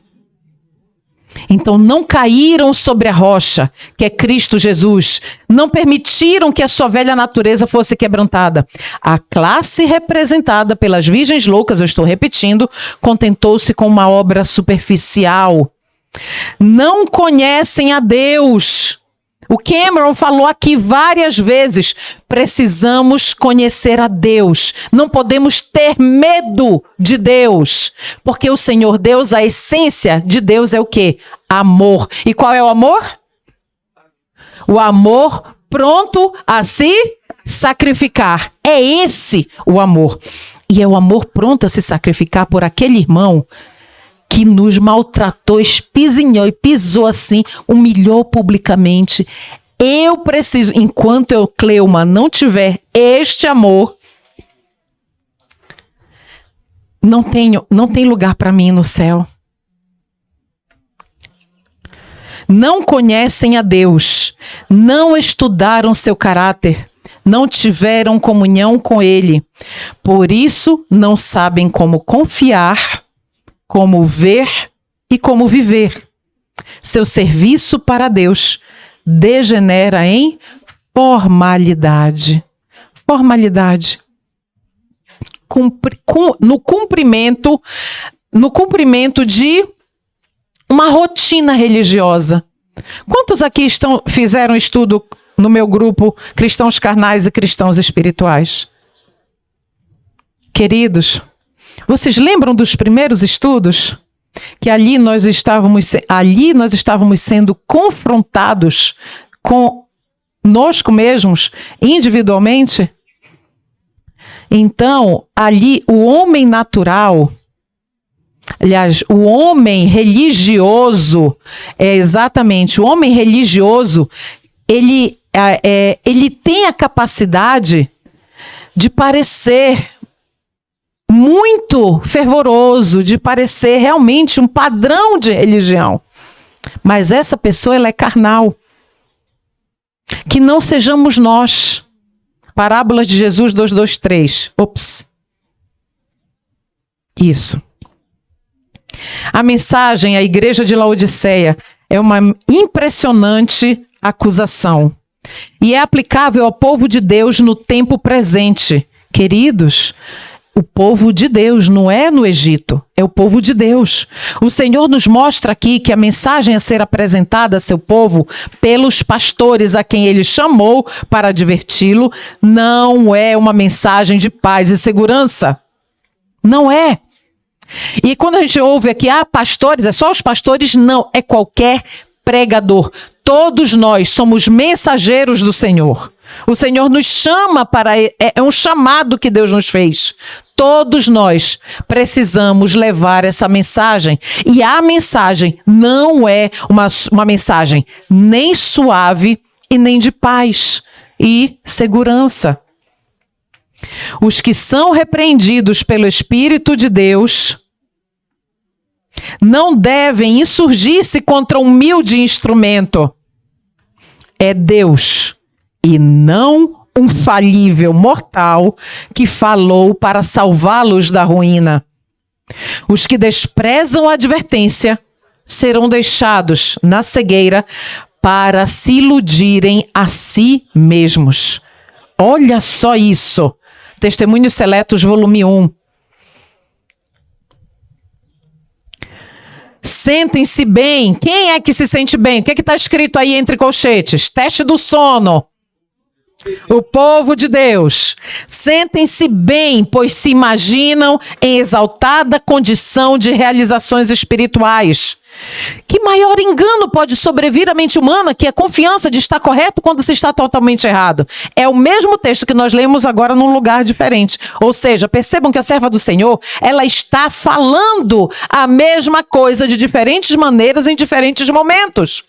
Então não caíram sobre a rocha, que é Cristo Jesus. Não permitiram que a sua velha natureza fosse quebrantada. A classe representada pelas virgens loucas, eu estou repetindo, contentou-se com uma obra superficial. Não conhecem a Deus. O Cameron falou aqui várias vezes: precisamos conhecer a Deus. Não podemos ter medo de Deus. Porque o Senhor Deus, a essência de Deus é o quê? Amor. E qual é o amor? O amor pronto a se sacrificar. É esse o amor. E é o amor pronto a se sacrificar por aquele irmão que nos maltratou, espizinhou e pisou assim, humilhou publicamente. Eu preciso, enquanto eu, Cleuma, não tiver este amor, não tem lugar para mim no céu. Não conhecem a Deus, não estudaram seu caráter, não tiveram comunhão com Ele. Por isso, não sabem como confiar, como ver e como viver. Seu serviço para Deus degenera em formalidade. Formalidade. No cumprimento de uma rotina religiosa. Quantos aqui fizeram estudo no meu grupo Cristãos Carnais e Cristãos Espirituais? Queridos, vocês lembram dos primeiros estudos? Que ali nós estávamos sendo confrontados conosco mesmos, individualmente? Então, ali o homem natural, aliás, o homem religioso, o homem religioso, ele tem a capacidade de parecer muito fervoroso, de parecer realmente um padrão de religião. Mas essa pessoa, ela é carnal. Que não sejamos nós. Parábolas de Jesus 2:3. Ops. Isso. A mensagem à igreja de Laodiceia é uma impressionante acusação. E é aplicável ao povo de Deus no tempo presente. Queridos, o povo de Deus não é no Egito, é o povo de Deus. O Senhor nos mostra aqui que a mensagem a ser apresentada a seu povo pelos pastores a quem ele chamou para adverti-lo não é uma mensagem de paz e segurança. Não é. E quando a gente ouve aqui, pastores, é só os pastores? Não, é qualquer pregador. Todos nós somos mensageiros do Senhor. O Senhor nos chama é um chamado que Deus nos fez. Todos nós precisamos levar essa mensagem. E a mensagem não é uma mensagem nem suave e nem de paz e segurança. Os que são repreendidos pelo Espírito de Deus não devem insurgir-se contra um humilde instrumento. É Deus e não um falível mortal que falou para salvá-los da ruína. Os que desprezam a advertência serão deixados na cegueira para se iludirem a si mesmos. Olha só isso. Testemunhos Seletos, volume 1. Sentem-se bem. Quem é que se sente bem? O que está escrito aí entre colchetes? Teste do sono. O povo de Deus. Sentem-se bem, pois se imaginam em exaltada condição de realizações espirituais. Que maior engano pode sobrevir à mente humana que a confiança de estar correto quando se está totalmente errado? É o mesmo texto que nós lemos agora num lugar diferente. Ou seja, percebam que a serva do Senhor, ela está falando a mesma coisa de diferentes maneiras em diferentes momentos.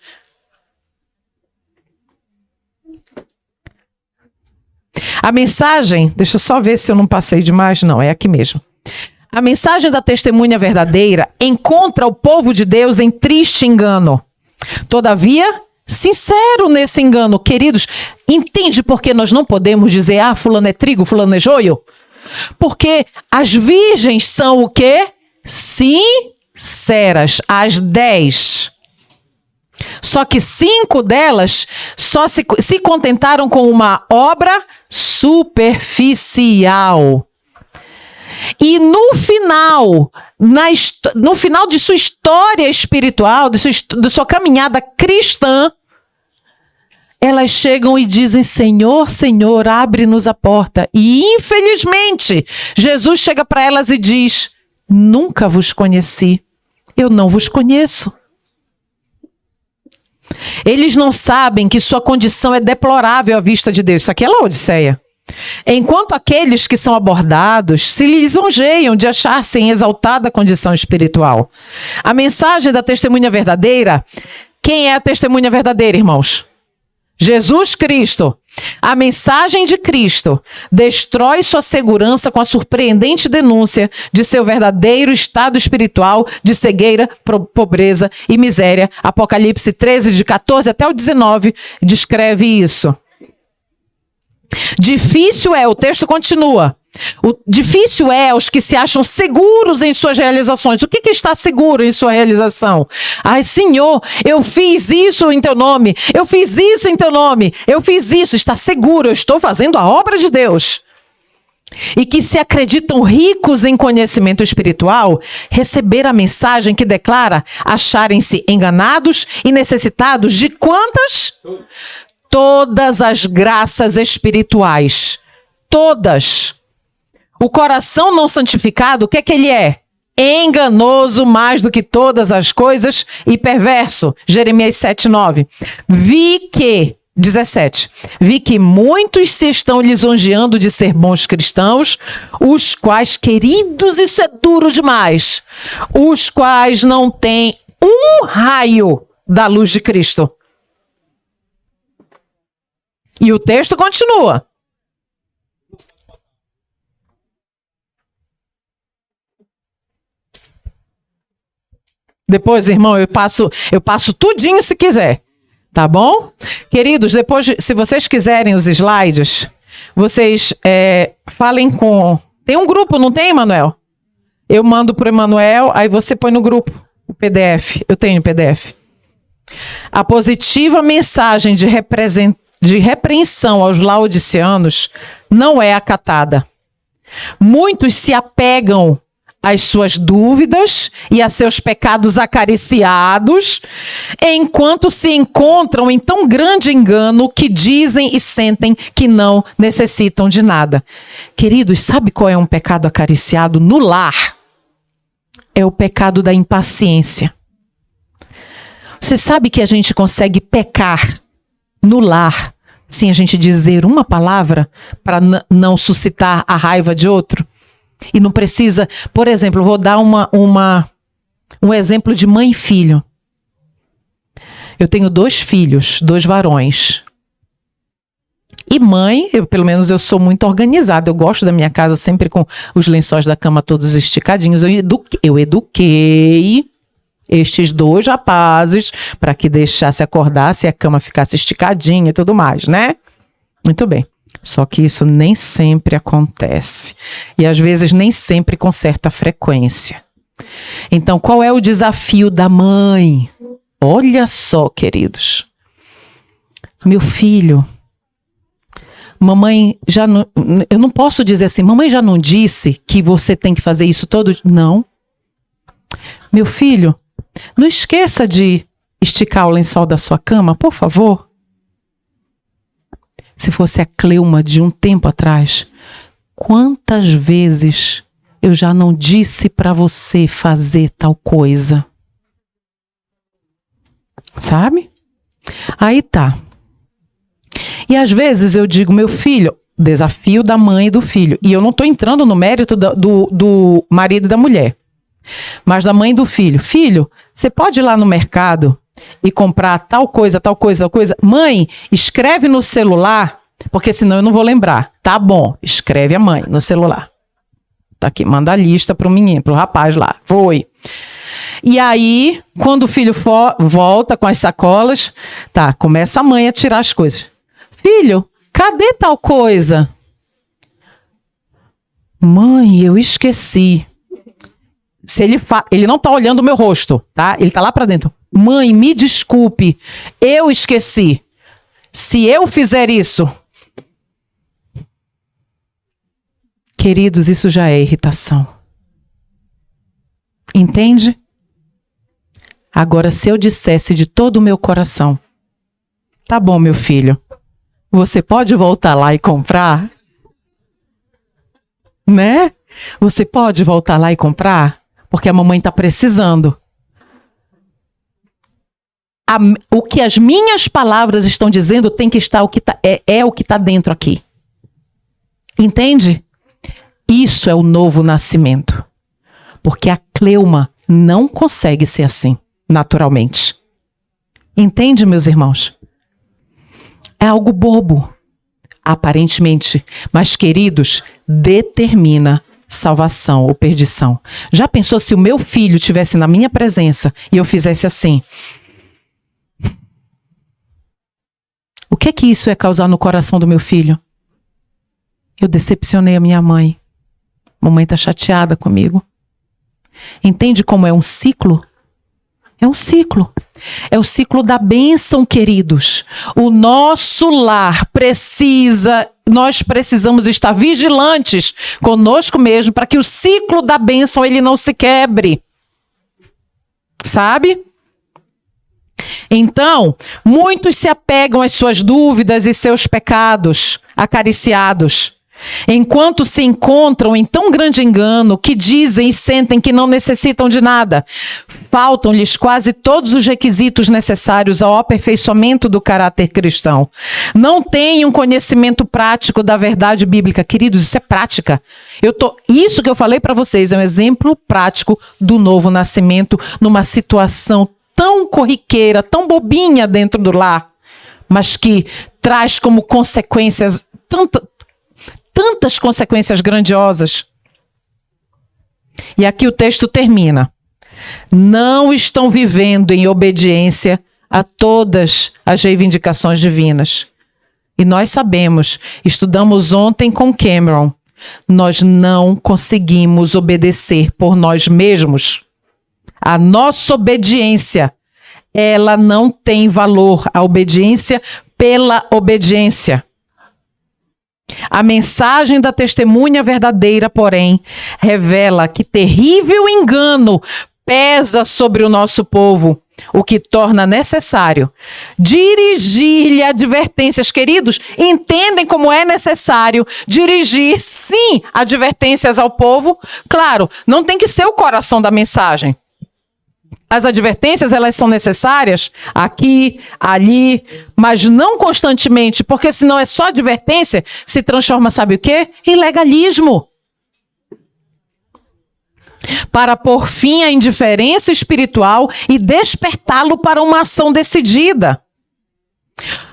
A mensagem, deixa eu só ver se eu não passei demais, não, é aqui mesmo. A mensagem da testemunha verdadeira encontra o povo de Deus em triste engano. Todavia, sincero nesse engano. Queridos, entende por que nós não podemos dizer, fulano é trigo, fulano é joio? Porque as virgens são o quê? Sinceras, as 10. Só que 5 delas só se contentaram com uma obra superficial. E no final de sua história espiritual, de sua caminhada cristã, elas chegam e dizem, Senhor, Senhor, abre-nos a porta. E infelizmente, Jesus chega para elas e diz, nunca vos conheci, eu não vos conheço. Eles não sabem que sua condição é deplorável à vista de Deus. Isso aqui é Laodiceia. Enquanto aqueles que são abordados se lisonjeiam de achar-se em exaltada condição espiritual. A mensagem da testemunha verdadeira, quem é a testemunha verdadeira, irmãos? Jesus Cristo. A mensagem de Cristo destrói sua segurança com a surpreendente denúncia de seu verdadeiro estado espiritual de cegueira, pobreza e miséria. Apocalipse 13, de 14 até o 19, descreve isso. Difícil é, o texto continua. Difícil é os que se acham seguros em suas realizações. O que está seguro em sua realização? Ai, Senhor, eu fiz isso em teu nome. Eu fiz isso em teu nome. Eu fiz isso. Está seguro. Eu estou fazendo a obra de Deus. E que se acreditam ricos em conhecimento espiritual, receber a mensagem que declara acharem-se enganados e necessitados de quantas? Todas as graças espirituais. Todas. O coração não santificado, o que é que ele é? Enganoso mais do que todas as coisas e perverso. Jeremias 7:9. 17. Vi que muitos se estão lisonjeando de ser bons cristãos, os quais, queridos, isso é duro demais, os quais não têm um raio da luz de Cristo. E o texto continua. Depois, irmão, eu passo tudinho se quiser. Tá bom? Queridos, depois, se vocês quiserem os slides, vocês falem com... Tem um grupo, não tem, Emanuel? Eu mando para o Emanuel, aí você põe no grupo o PDF. Eu tenho o PDF. A positiva mensagem de repreensão aos laodiceanos não é acatada. Muitos se apegam às suas dúvidas e a seus pecados acariciados, enquanto se encontram em tão grande engano que dizem e sentem que não necessitam de nada. Queridos, sabe qual é um pecado acariciado no lar? É o pecado da impaciência. Você sabe que a gente consegue pecar no lar sem a gente dizer uma palavra para não suscitar a raiva de outro? E não precisa, por exemplo, vou dar um exemplo de mãe e filho. Eu tenho 2 filhos, 2 varões. E mãe, pelo menos eu sou muito organizada. Eu gosto da minha casa sempre com os lençóis da cama todos esticadinhos. Eu eduquei estes 2 rapazes para que deixasse acordar se a cama ficasse esticadinha e tudo mais, né? Muito bem. Só que isso nem sempre acontece. E às vezes nem sempre com certa frequência. Então, qual é o desafio da mãe? Olha só, queridos. Meu filho, mamãe já não... Eu não posso dizer assim, mamãe já não disse que você tem que fazer isso todo... Não. Meu filho, não esqueça de esticar o lençol da sua cama, por favor. Se fosse a Cleuma de um tempo atrás, quantas vezes eu já não disse para você fazer tal coisa? Sabe? Aí tá. E às vezes eu digo, meu filho, desafio da mãe e do filho. E eu não estou entrando no mérito do marido e da mulher, mas da mãe e do filho. Filho, você pode ir lá no mercado e comprar tal coisa, tal coisa, tal coisa. Mãe, escreve no celular, porque senão eu não vou lembrar. Tá bom, escreve a mãe no celular. Tá aqui, manda a lista pro menino, pro rapaz lá. Foi. E aí, quando o filho volta com as sacolas, tá, começa a mãe a tirar as coisas. Filho, cadê tal coisa? Mãe, eu esqueci. Se ele não tá olhando o meu rosto, tá? Ele tá lá pra dentro. Mãe, me desculpe, eu esqueci. Se eu fizer isso... Queridos, isso já é irritação. Entende? Agora, se eu dissesse de todo o meu coração, tá bom, meu filho, você pode voltar lá e comprar? Né? Você pode voltar lá e comprar? Porque a mamãe tá precisando. O que as minhas palavras estão dizendo tem que estar o que é o que está dentro aqui. Entende? Isso é o novo nascimento. Porque a Cleuma não consegue ser assim, naturalmente. Entende, meus irmãos? É algo bobo, aparentemente, mas, queridos, determina salvação ou perdição. Já pensou se o meu filho estivesse na minha presença e eu fizesse assim? O que isso ia causar no coração do meu filho? Eu decepcionei a minha mãe. Mamãe está chateada comigo. Entende como é um ciclo? É um ciclo. É o ciclo da bênção, queridos. O nosso lar nós precisamos estar vigilantes conosco mesmo para que o ciclo da bênção ele não se quebre. Sabe? Então, muitos se apegam às suas dúvidas e seus pecados acariciados, enquanto se encontram em tão grande engano que dizem e sentem que não necessitam de nada. Faltam-lhes quase todos os requisitos necessários ao aperfeiçoamento do caráter cristão. Não têm um conhecimento prático da verdade bíblica. Queridos, isso é prática. Isso que eu falei para vocês é um exemplo prático do novo nascimento numa situação tão corriqueira, tão bobinha dentro do lar, mas que traz como consequências tantas consequências grandiosas. E aqui o texto termina. Não estão vivendo em obediência a todas as reivindicações divinas. E nós sabemos, estudamos ontem com Cameron, nós não conseguimos obedecer por nós mesmos. A nossa obediência, ela não tem valor. A obediência pela obediência. A mensagem da testemunha verdadeira, porém, revela que terrível engano pesa sobre o nosso povo, o que torna necessário dirigir-lhe advertências. Queridos, entendem como é necessário dirigir, sim, advertências ao povo? Claro, não tem que ser o coração da mensagem. As advertências, elas são necessárias aqui, ali, mas não constantemente, porque senão é só advertência, se transforma, sabe o quê? Em legalismo. Para pôr fim à indiferença espiritual e despertá-lo para uma ação decidida.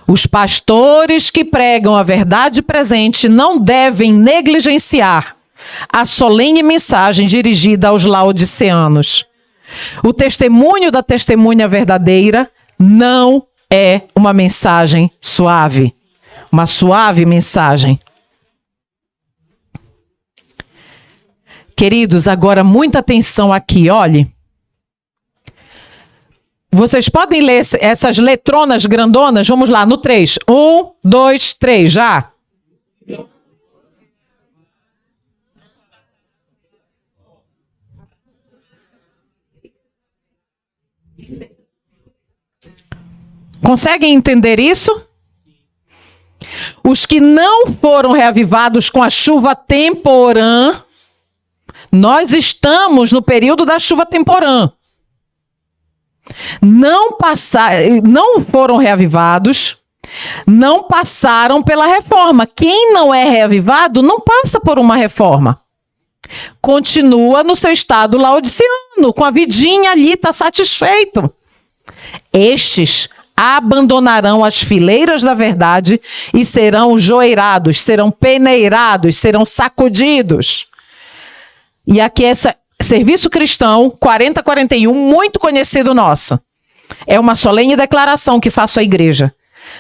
Os pastores que pregam a verdade presente não devem negligenciar a solene mensagem dirigida aos laodiceanos. O testemunho da testemunha verdadeira não é uma mensagem suave, uma suave mensagem. Queridos, agora muita atenção aqui, olhe. Vocês podem ler essas letronas grandonas? Vamos lá, no 3. 1, 2, 3, já. Conseguem entender isso? Os que não foram reavivados com a chuva temporã, nós estamos no período da chuva temporã. Não foram reavivados, não passaram pela reforma. Quem não é reavivado não passa por uma reforma. Continua no seu estado laodiceano, com a vidinha ali, está satisfeito. Estes abandonarão as fileiras da verdade e serão joeirados, serão peneirados, serão sacudidos. E aqui esse serviço cristão 4041, muito conhecido nosso. É uma solene declaração que faço à igreja,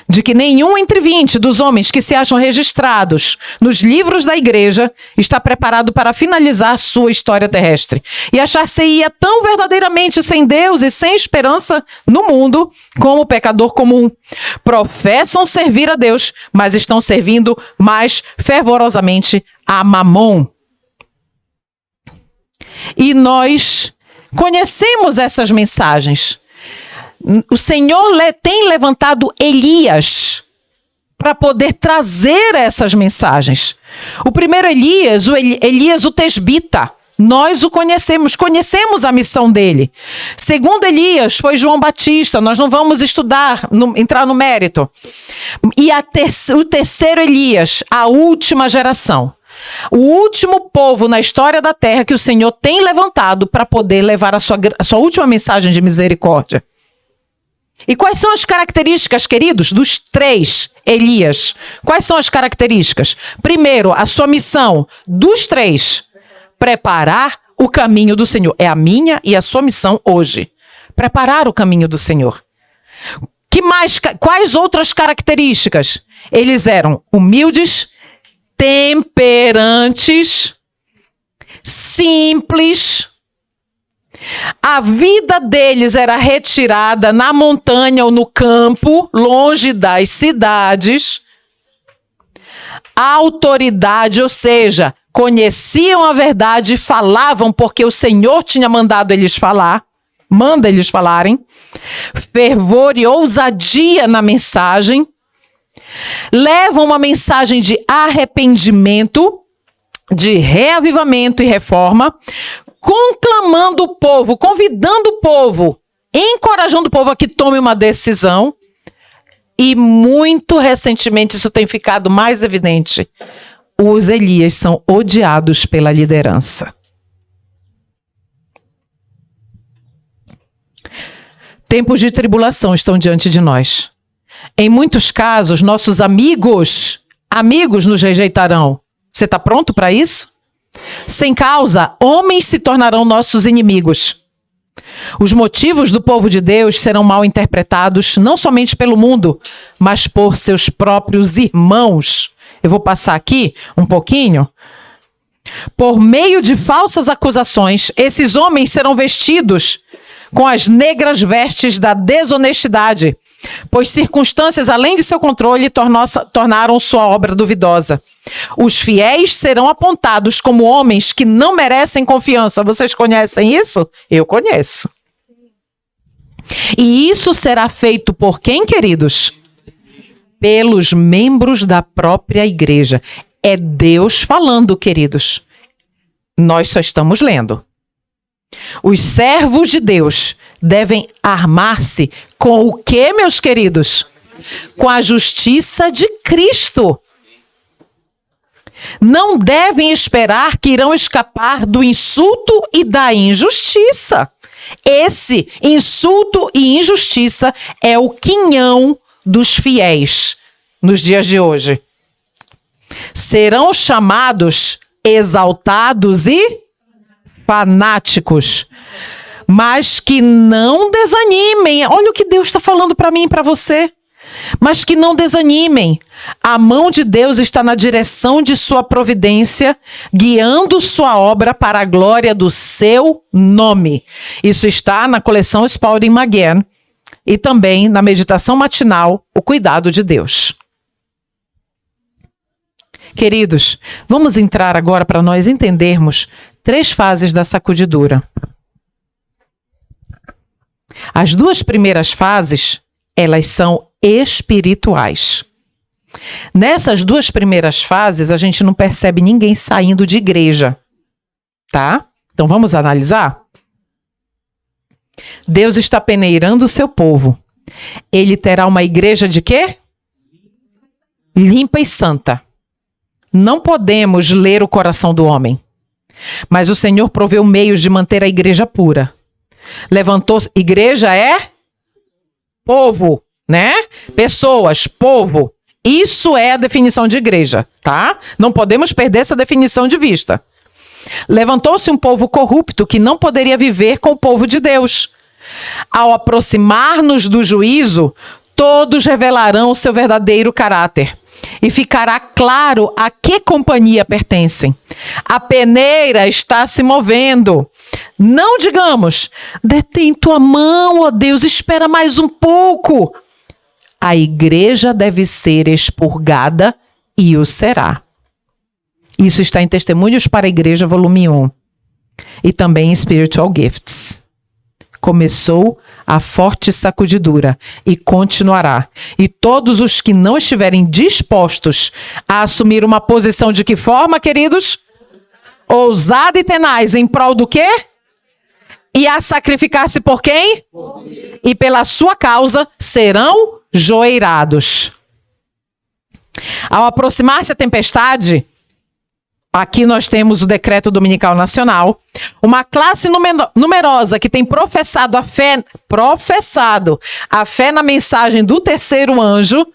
de que nenhum entre 20 dos homens que se acham registrados nos livros da igreja está preparado para finalizar sua história terrestre. E achar-se-ia tão verdadeiramente sem Deus e sem esperança no mundo como o pecador comum. Professam servir a Deus, mas estão servindo mais fervorosamente a Mamon. E nós conhecemos essas mensagens. O Senhor tem levantado Elias para poder trazer essas mensagens. O primeiro Elias, Elias o tesbita, nós o conhecemos a missão dele. Segundo Elias, foi João Batista, nós não vamos entrar no mérito. E o terceiro Elias, a última geração. O último povo na história da terra que o Senhor tem levantado para poder levar a sua última mensagem de misericórdia. E quais são as características, queridos, dos 3 Elias? Quais são as características? Primeiro, a sua missão dos 3, preparar o caminho do Senhor. É a minha e a sua missão hoje. Preparar o caminho do Senhor. Quais outras características? Eles eram humildes, temperantes, simples. A vida deles era retirada na montanha ou no campo, longe das cidades. A autoridade, ou seja, conheciam a verdade e falavam porque o Senhor tinha mandado eles falar, manda eles falarem. Fervor e ousadia na mensagem. Levam uma mensagem de arrependimento, de reavivamento e reforma, conclamando o povo, convidando o povo, encorajando o povo a que tome uma decisão. E muito recentemente isso tem ficado mais evidente. Os Elias são odiados pela liderança. Tempos de tribulação estão diante de nós. Em muitos casos, nossos amigos nos rejeitarão. Você está pronto para isso? Sem causa, homens se tornarão nossos inimigos. Os motivos do povo de Deus serão mal interpretados, não somente pelo mundo, mas por seus próprios irmãos. Eu vou passar aqui um pouquinho. Por meio de falsas acusações, esses homens serão vestidos com as negras vestes da desonestidade, pois circunstâncias além de seu controle tornaram sua obra duvidosa. Os fiéis serão apontados como homens que não merecem confiança. Vocês conhecem isso? Eu conheço. E isso será feito por quem, queridos? Pelos membros da própria igreja. É Deus falando, queridos. Nós só estamos lendo. Os servos de Deus devem armar-se com o quê, meus queridos? Com a justiça de Cristo. Não devem esperar que irão escapar do insulto e da injustiça. Esse insulto e injustiça é o quinhão dos fiéis nos dias de hoje. Serão chamados exaltados e fanáticos, mas que não desanimem. Olha o que Deus está falando para mim e para você. Mas que não desanimem. A mão de Deus está na direção de sua providência, guiando sua obra para a glória do seu nome. Isso está na coleção Spalding Maguen e também na meditação matinal, o cuidado de Deus. Queridos, vamos entrar agora para nós entendermos 3 fases da sacudidura. As 2 primeiras fases, elas são espirituais. Nessas 2 primeiras fases, a gente não percebe ninguém saindo de igreja, tá? Então vamos analisar? Deus está peneirando o seu povo. Ele terá uma igreja de quê? Limpa e santa. Não podemos ler o coração do homem, mas o Senhor proveu meios de manter a igreja pura. Levantou-se, igreja é povo, né? Pessoas, povo. Isso é a definição de igreja, tá? Não podemos perder essa definição de vista. Levantou-se um povo corrupto que não poderia viver com o povo de Deus. Ao aproximar-nos do juízo, todos revelarão o seu verdadeiro caráter. E ficará claro a que companhia pertencem. A peneira está se movendo. Não digamos, detém tua mão, ó Deus, espera mais um pouco. A igreja deve ser expurgada e o será. Isso está em Testemunhos para a Igreja, volume 1. E também em Spiritual Gifts. Começou a forte sacudidura e continuará. E todos os que não estiverem dispostos a assumir uma posição de que forma, queridos? Ousada e tenaz, em prol do quê? E a sacrificar-se por quem? E pela sua causa serão joeirados. Ao aproximar-se a tempestade, aqui nós temos o Decreto Dominical Nacional, uma classe numerosa que tem professado a fé na mensagem do terceiro anjo,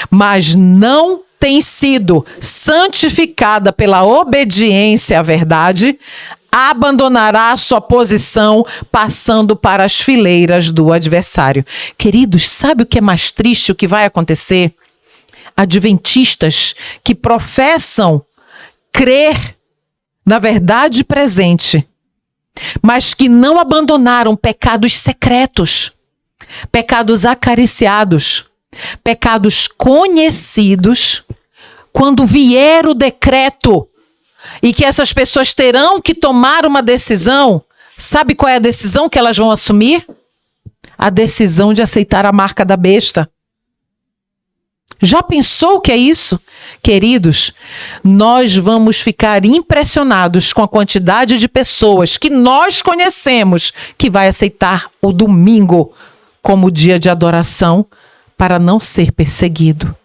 mas não tem sido santificada pela obediência à verdade, abandonará sua posição, passando para as fileiras do adversário. Queridos, sabe o que é mais triste, o que vai acontecer? Adventistas que professam crer na verdade presente, mas que não abandonaram pecados secretos, pecados acariciados, pecados conhecidos, quando vier o decreto e que essas pessoas terão que tomar uma decisão, sabe qual é a decisão que elas vão assumir? A decisão de aceitar a marca da besta. Já pensou o que é isso? Queridos, nós vamos ficar impressionados com a quantidade de pessoas que nós conhecemos que vai aceitar o domingo como dia de adoração para não ser perseguido.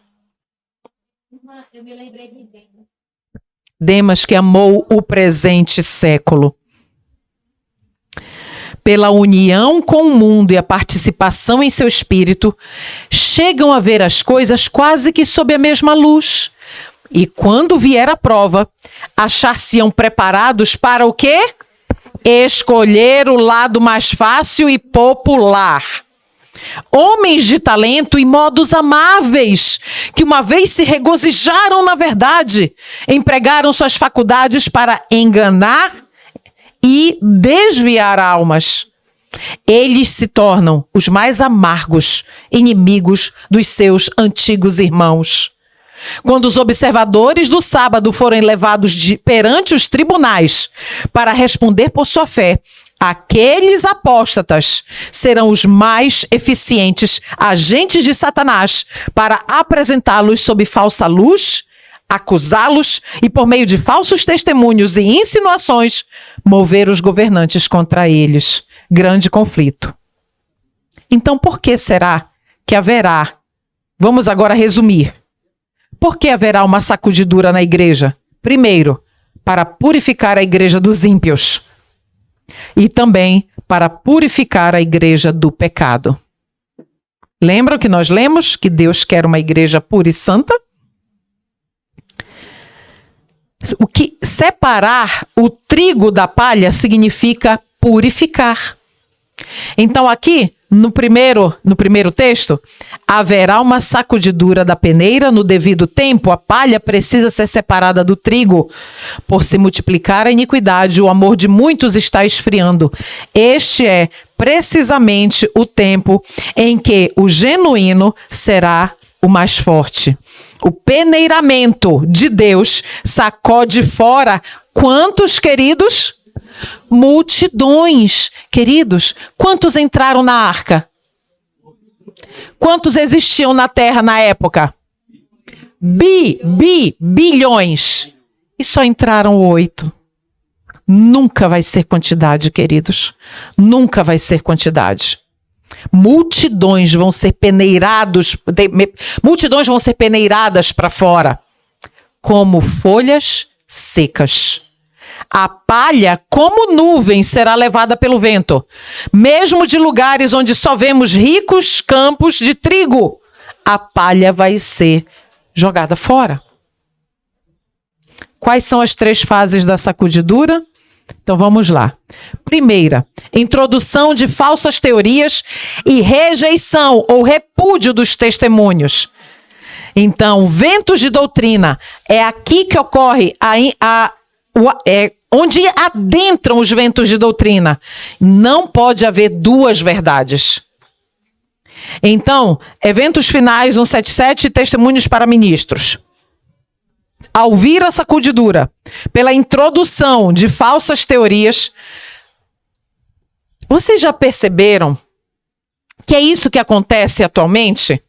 Eu me lembrei de Demas, que amou o presente século. Pela união com o mundo e a participação em seu espírito, chegam a ver as coisas quase que sob a mesma luz. E quando vier a prova, achar-se-ão preparados para o quê? Escolher o lado mais fácil e popular. Homens de talento e modos amáveis, que uma vez se regozijaram na verdade, empregaram suas faculdades para enganar e desviar almas. Eles se tornam os mais amargos inimigos dos seus antigos irmãos. Quando os observadores do sábado forem levados perante os tribunais para responder por sua fé, aqueles apóstatas serão os mais eficientes agentes de Satanás para apresentá-los sob falsa luz, acusá-los e, por meio de falsos testemunhos e insinuações, mover os governantes contra eles. Grande conflito. Então, por que será que haverá? Vamos agora resumir. Por que haverá uma sacudidura na igreja? Primeiro, para purificar a igreja dos ímpios. E também para purificar a igreja do pecado. Lembram que nós lemos que Deus quer uma igreja pura e santa? O que separar o trigo da palha significa purificar. Então aqui, no primeiro texto, haverá uma sacudidura da peneira no devido tempo. A palha precisa ser separada do trigo. Por se multiplicar a iniquidade, o amor de muitos está esfriando. Este é precisamente o tempo em que o genuíno será o mais forte. O peneiramento de Deus sacode fora quantos, queridos? Multidões. Queridos, quantos entraram na arca? Quantos existiam na terra na época? Bilhões. E só entraram 8. Nunca vai ser quantidade, queridos. Nunca vai ser quantidade. Multidões vão ser peneiradas para fora, como folhas secas. A palha, como nuvem, será levada pelo vento, mesmo de lugares onde só vemos ricos campos de trigo. A palha vai ser jogada fora. Quais são as 3 fases da sacudidura? Então vamos lá. Primeira, introdução de falsas teorias e rejeição ou repúdio dos testemunhos. Então, ventos de doutrina, é aqui que ocorre onde adentram os ventos de doutrina. Não pode haver 2 verdades. Então, eventos finais 177 e testemunhos para ministros. Ao vir a sacudidura, pela introdução de falsas teorias, vocês já perceberam que é isso que acontece atualmente?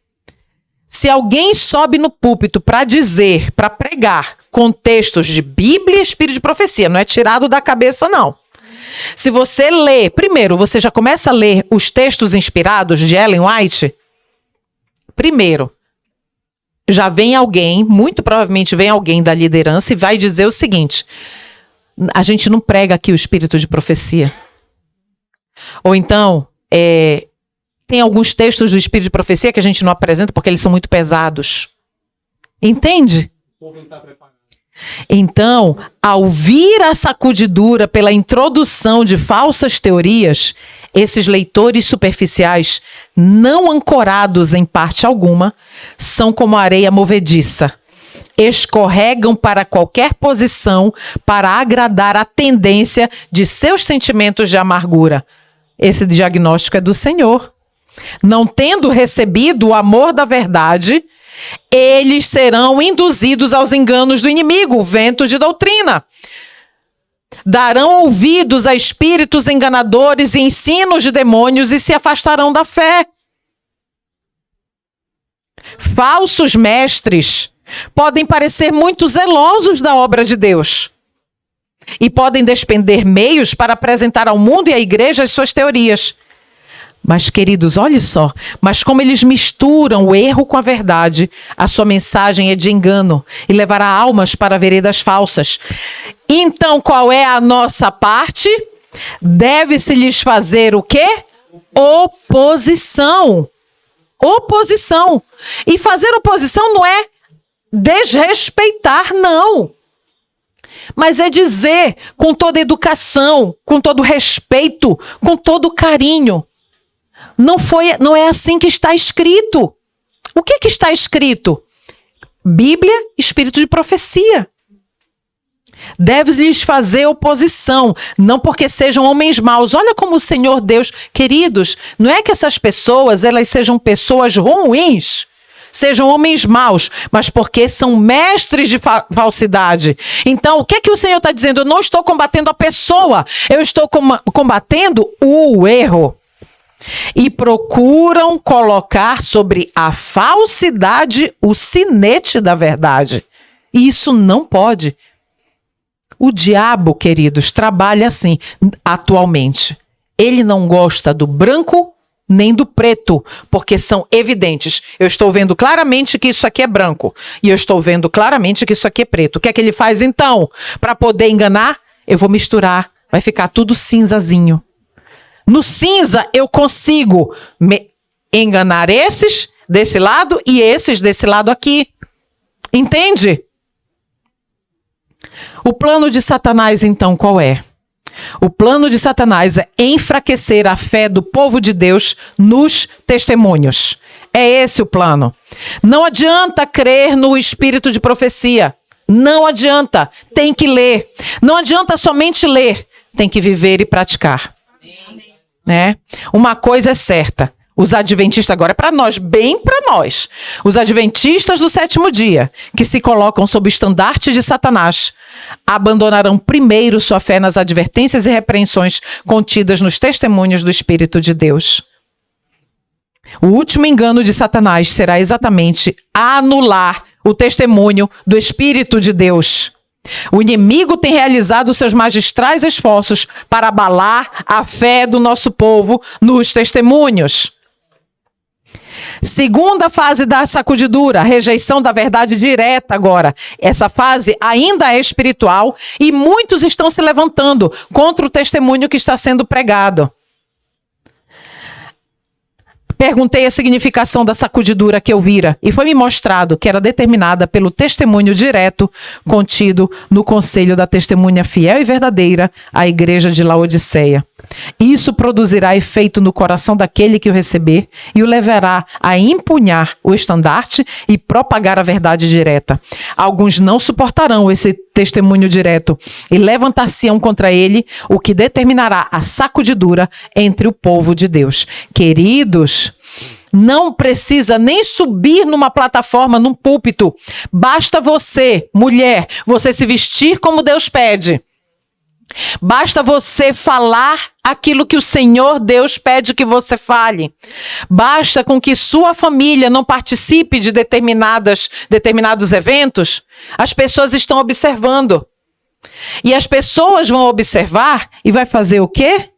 Se alguém sobe no púlpito para dizer, para pregar, com textos de Bíblia e Espírito de Profecia, não é tirado da cabeça, não. Se você lê, primeiro, você já começa a ler os textos inspirados de Ellen White, primeiro, já vem alguém, muito provavelmente vem alguém da liderança e vai dizer o seguinte: a gente não prega aqui o espírito de profecia. Ou então, tem alguns textos do espírito de profecia que a gente não apresenta porque eles são muito pesados. Entende? Então, ao vir a sacudidura pela introdução de falsas teorias, esses leitores superficiais, não ancorados em parte alguma, são como areia movediça. Escorregam para qualquer posição para agradar a tendência de seus sentimentos de amargura. Esse diagnóstico é do Senhor. Não tendo recebido o amor da verdade, eles serão induzidos aos enganos do inimigo, o vento de doutrina. Darão ouvidos a espíritos enganadores e ensinos de demônios e se afastarão da fé. Falsos mestres podem parecer muito zelosos da obra de Deus e podem despender meios para apresentar ao mundo e à igreja as suas teorias. Mas, queridos, olhe só, mas como eles misturam o erro com a verdade, a sua mensagem é de engano e levará almas para veredas falsas. Então, qual é a nossa parte? Deve-se lhes fazer o quê? Oposição. Oposição. E fazer oposição não é desrespeitar, não. Mas é dizer com toda educação, com todo respeito, com todo carinho. Não é assim que está escrito. O que está escrito? Bíblia, espírito de profecia. Deve-lhes fazer oposição, não porque sejam homens maus. Olha como o Senhor Deus, queridos, não é que essas pessoas, elas sejam pessoas ruins, sejam homens maus, mas porque são mestres de falsidade. Então, o que é que o Senhor está dizendo? Eu não estou combatendo a pessoa, eu estou combatendo o erro. E procuram colocar sobre a falsidade o sinete da verdade. E isso não pode. O diabo, queridos, trabalha assim atualmente. Ele não gosta do branco nem do preto, porque são evidentes. Eu estou vendo claramente que isso aqui é branco e eu estou vendo claramente que isso aqui é preto. O que é que ele faz então? Para poder enganar, eu vou misturar. Vai ficar tudo cinzazinho. No cinza, eu consigo enganar esses desse lado e esses desse lado aqui. Entende? O plano de Satanás, então, qual é? O plano de Satanás é enfraquecer a fé do povo de Deus nos testemunhos. É esse o plano. Não adianta crer no espírito de profecia. Não adianta. Tem que ler. Não adianta somente ler. Tem que viver e praticar. Né? Uma coisa é certa, os adventistas, agora é para nós, bem para nós, os adventistas do sétimo dia, que se colocam sob o estandarte de Satanás, abandonarão primeiro sua fé nas advertências e repreensões contidas nos testemunhos do Espírito de Deus. O último engano de Satanás será exatamente anular o testemunho do Espírito de Deus. O inimigo tem realizado seus magistrais esforços para abalar a fé do nosso povo nos testemunhos. Segunda fase da sacudidura, a rejeição da verdade direta agora. Essa fase ainda é espiritual e muitos estão se levantando contra o testemunho que está sendo pregado. Perguntei a significação da sacudidura que eu vira e foi me mostrado que era determinada pelo testemunho direto contido no conselho da testemunha fiel e verdadeira à igreja de Laodiceia. Isso produzirá efeito no coração daquele que o receber e o levará a empunhar o estandarte e propagar a verdade direta. Alguns não suportarão esse testemunho direto e levantar-se-ão contra ele, o que determinará a sacudidura entre o povo de Deus. Queridos, não precisa nem subir numa plataforma, num púlpito. Basta você, mulher, você se vestir como Deus pede. Basta você falar aquilo que o Senhor Deus pede que você fale. Basta com que sua família não participe de determinados eventos. As pessoas estão observando. E as pessoas vão observar e vai fazer o quê?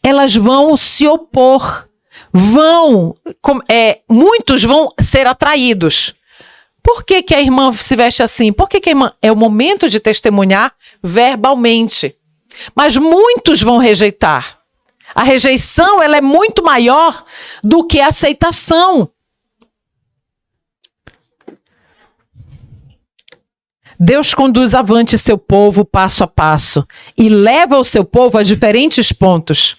Elas vão se opor. muitos vão ser atraídos. Por que que a irmã se veste assim? Por que que a irmã... É o momento de testemunhar verbalmente. Mas muitos vão rejeitar. A rejeição, ela é muito maior do que a aceitação. Deus conduz avante seu povo passo a passo e leva o seu povo a diferentes pontos.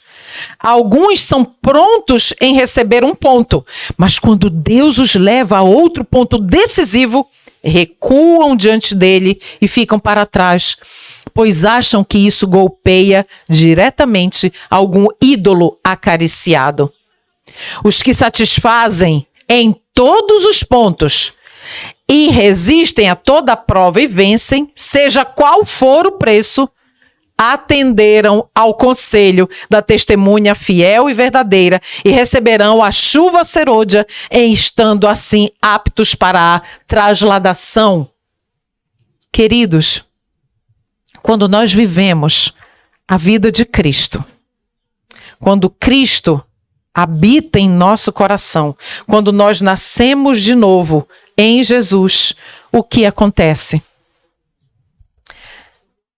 Alguns são prontos em receber um ponto, mas quando Deus os leva a outro ponto decisivo, recuam diante dele e ficam para trás, pois acham que isso golpeia diretamente algum ídolo acariciado. Os que satisfazem em todos os pontos e resistem a toda prova e vencem, seja qual for o preço, atenderam ao conselho da testemunha fiel e verdadeira e receberão a chuva serôdia, estando assim aptos para a trasladação. Queridos, quando nós vivemos a vida de Cristo, quando Cristo habita em nosso coração, quando nós nascemos de novo em Jesus, o que acontece?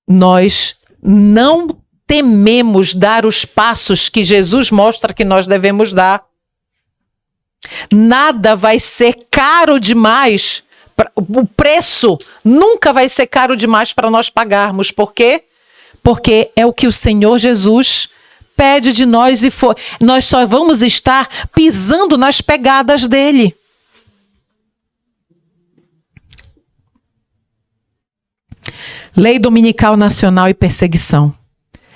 Nós não tememos dar os passos que Jesus mostra que nós devemos dar. Nada vai ser caro demais, o preço nunca vai ser caro demais para nós pagarmos. Por quê? Porque é o que o Senhor Jesus pede de nós e nós só vamos estar pisando nas pegadas dele. Lei dominical nacional e perseguição.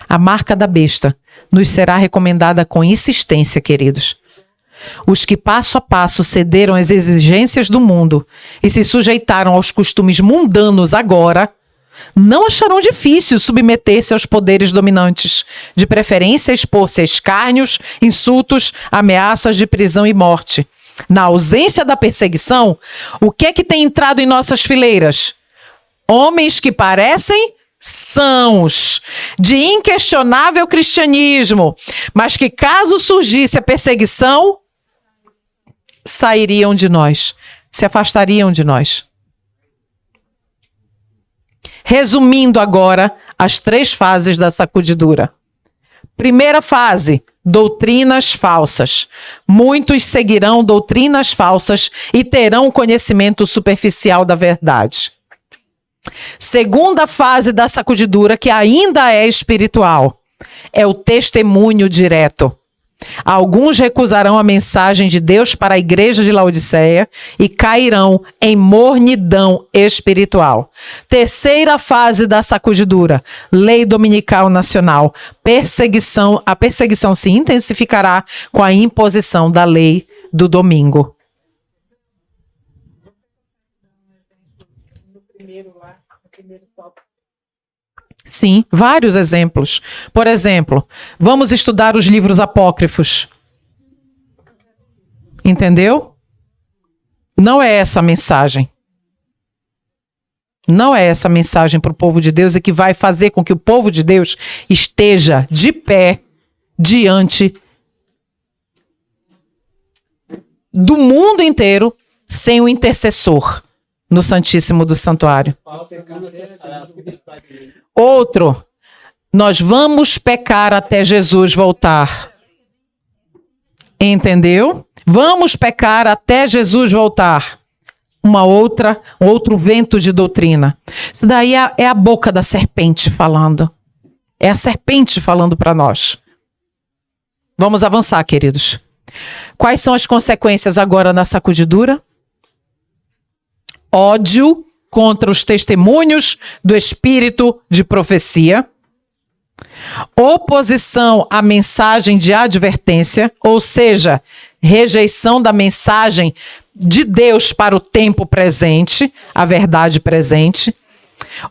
A marca da besta nos será recomendada com insistência, queridos. Os que passo a passo cederam às exigências do mundo e se sujeitaram aos costumes mundanos agora, não acharão difícil submeter-se aos poderes dominantes, de preferência expor-se a escárnios, insultos, ameaças de prisão e morte. Na ausência da perseguição, o que é que tem entrado em nossas fileiras? Homens que parecem sãos, de inquestionável cristianismo, mas que caso surgisse a perseguição, sairiam de nós, se afastariam de nós. Resumindo agora as 3 fases da sacudidura. Primeira fase, doutrinas falsas. Muitos seguirão doutrinas falsas e terão conhecimento superficial da verdade. Segunda fase da sacudidura, que ainda é espiritual, é o testemunho direto. Alguns recusarão a mensagem de Deus para a igreja de Laodiceia e cairão em mornidão espiritual. Terceira fase da sacudidura, lei dominical nacional. A perseguição se intensificará com a imposição da lei do domingo. Sim, vários exemplos. Por exemplo, vamos estudar os livros apócrifos. Entendeu? Não é essa a mensagem. Não é essa a mensagem para o povo de Deus e que vai fazer com que o povo de Deus esteja de pé diante do mundo inteiro sem o intercessor no Santíssimo do Santuário. Outro, nós vamos pecar até Jesus voltar. Entendeu? Vamos pecar até Jesus voltar. Outro vento de doutrina. Isso daí é a boca da serpente falando. É a serpente falando para nós. Vamos avançar, queridos. Quais são as consequências agora na sacudidura? Ódio contra os testemunhos do espírito de profecia, oposição à mensagem de advertência, ou seja, rejeição da mensagem de Deus para o tempo presente, a verdade presente.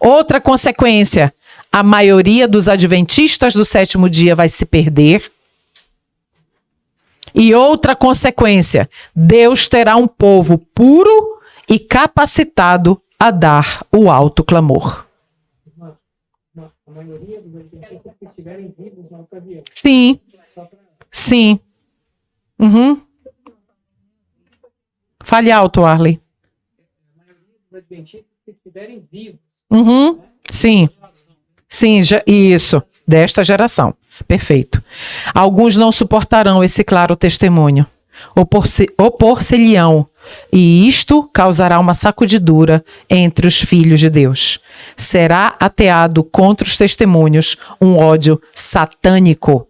Outra consequência, a maioria dos adventistas do 7º dia vai se perder. E outra consequência, Deus terá um povo puro e capacitado a dar o alto clamor. A maioria dos adventistas que estiverem vivos na ocasião. Sim, sim. Uhum. Fale alto, Arley. Os adventistas que estiverem vivos. Uhum. Sim. Sim, isso. Desta geração. Perfeito. Alguns não suportarão esse claro testemunho. Opor-se-lhe-ão, e isto causará uma sacudidura entre os filhos de Deus. Será ateado contra os testemunhos um ódio satânico.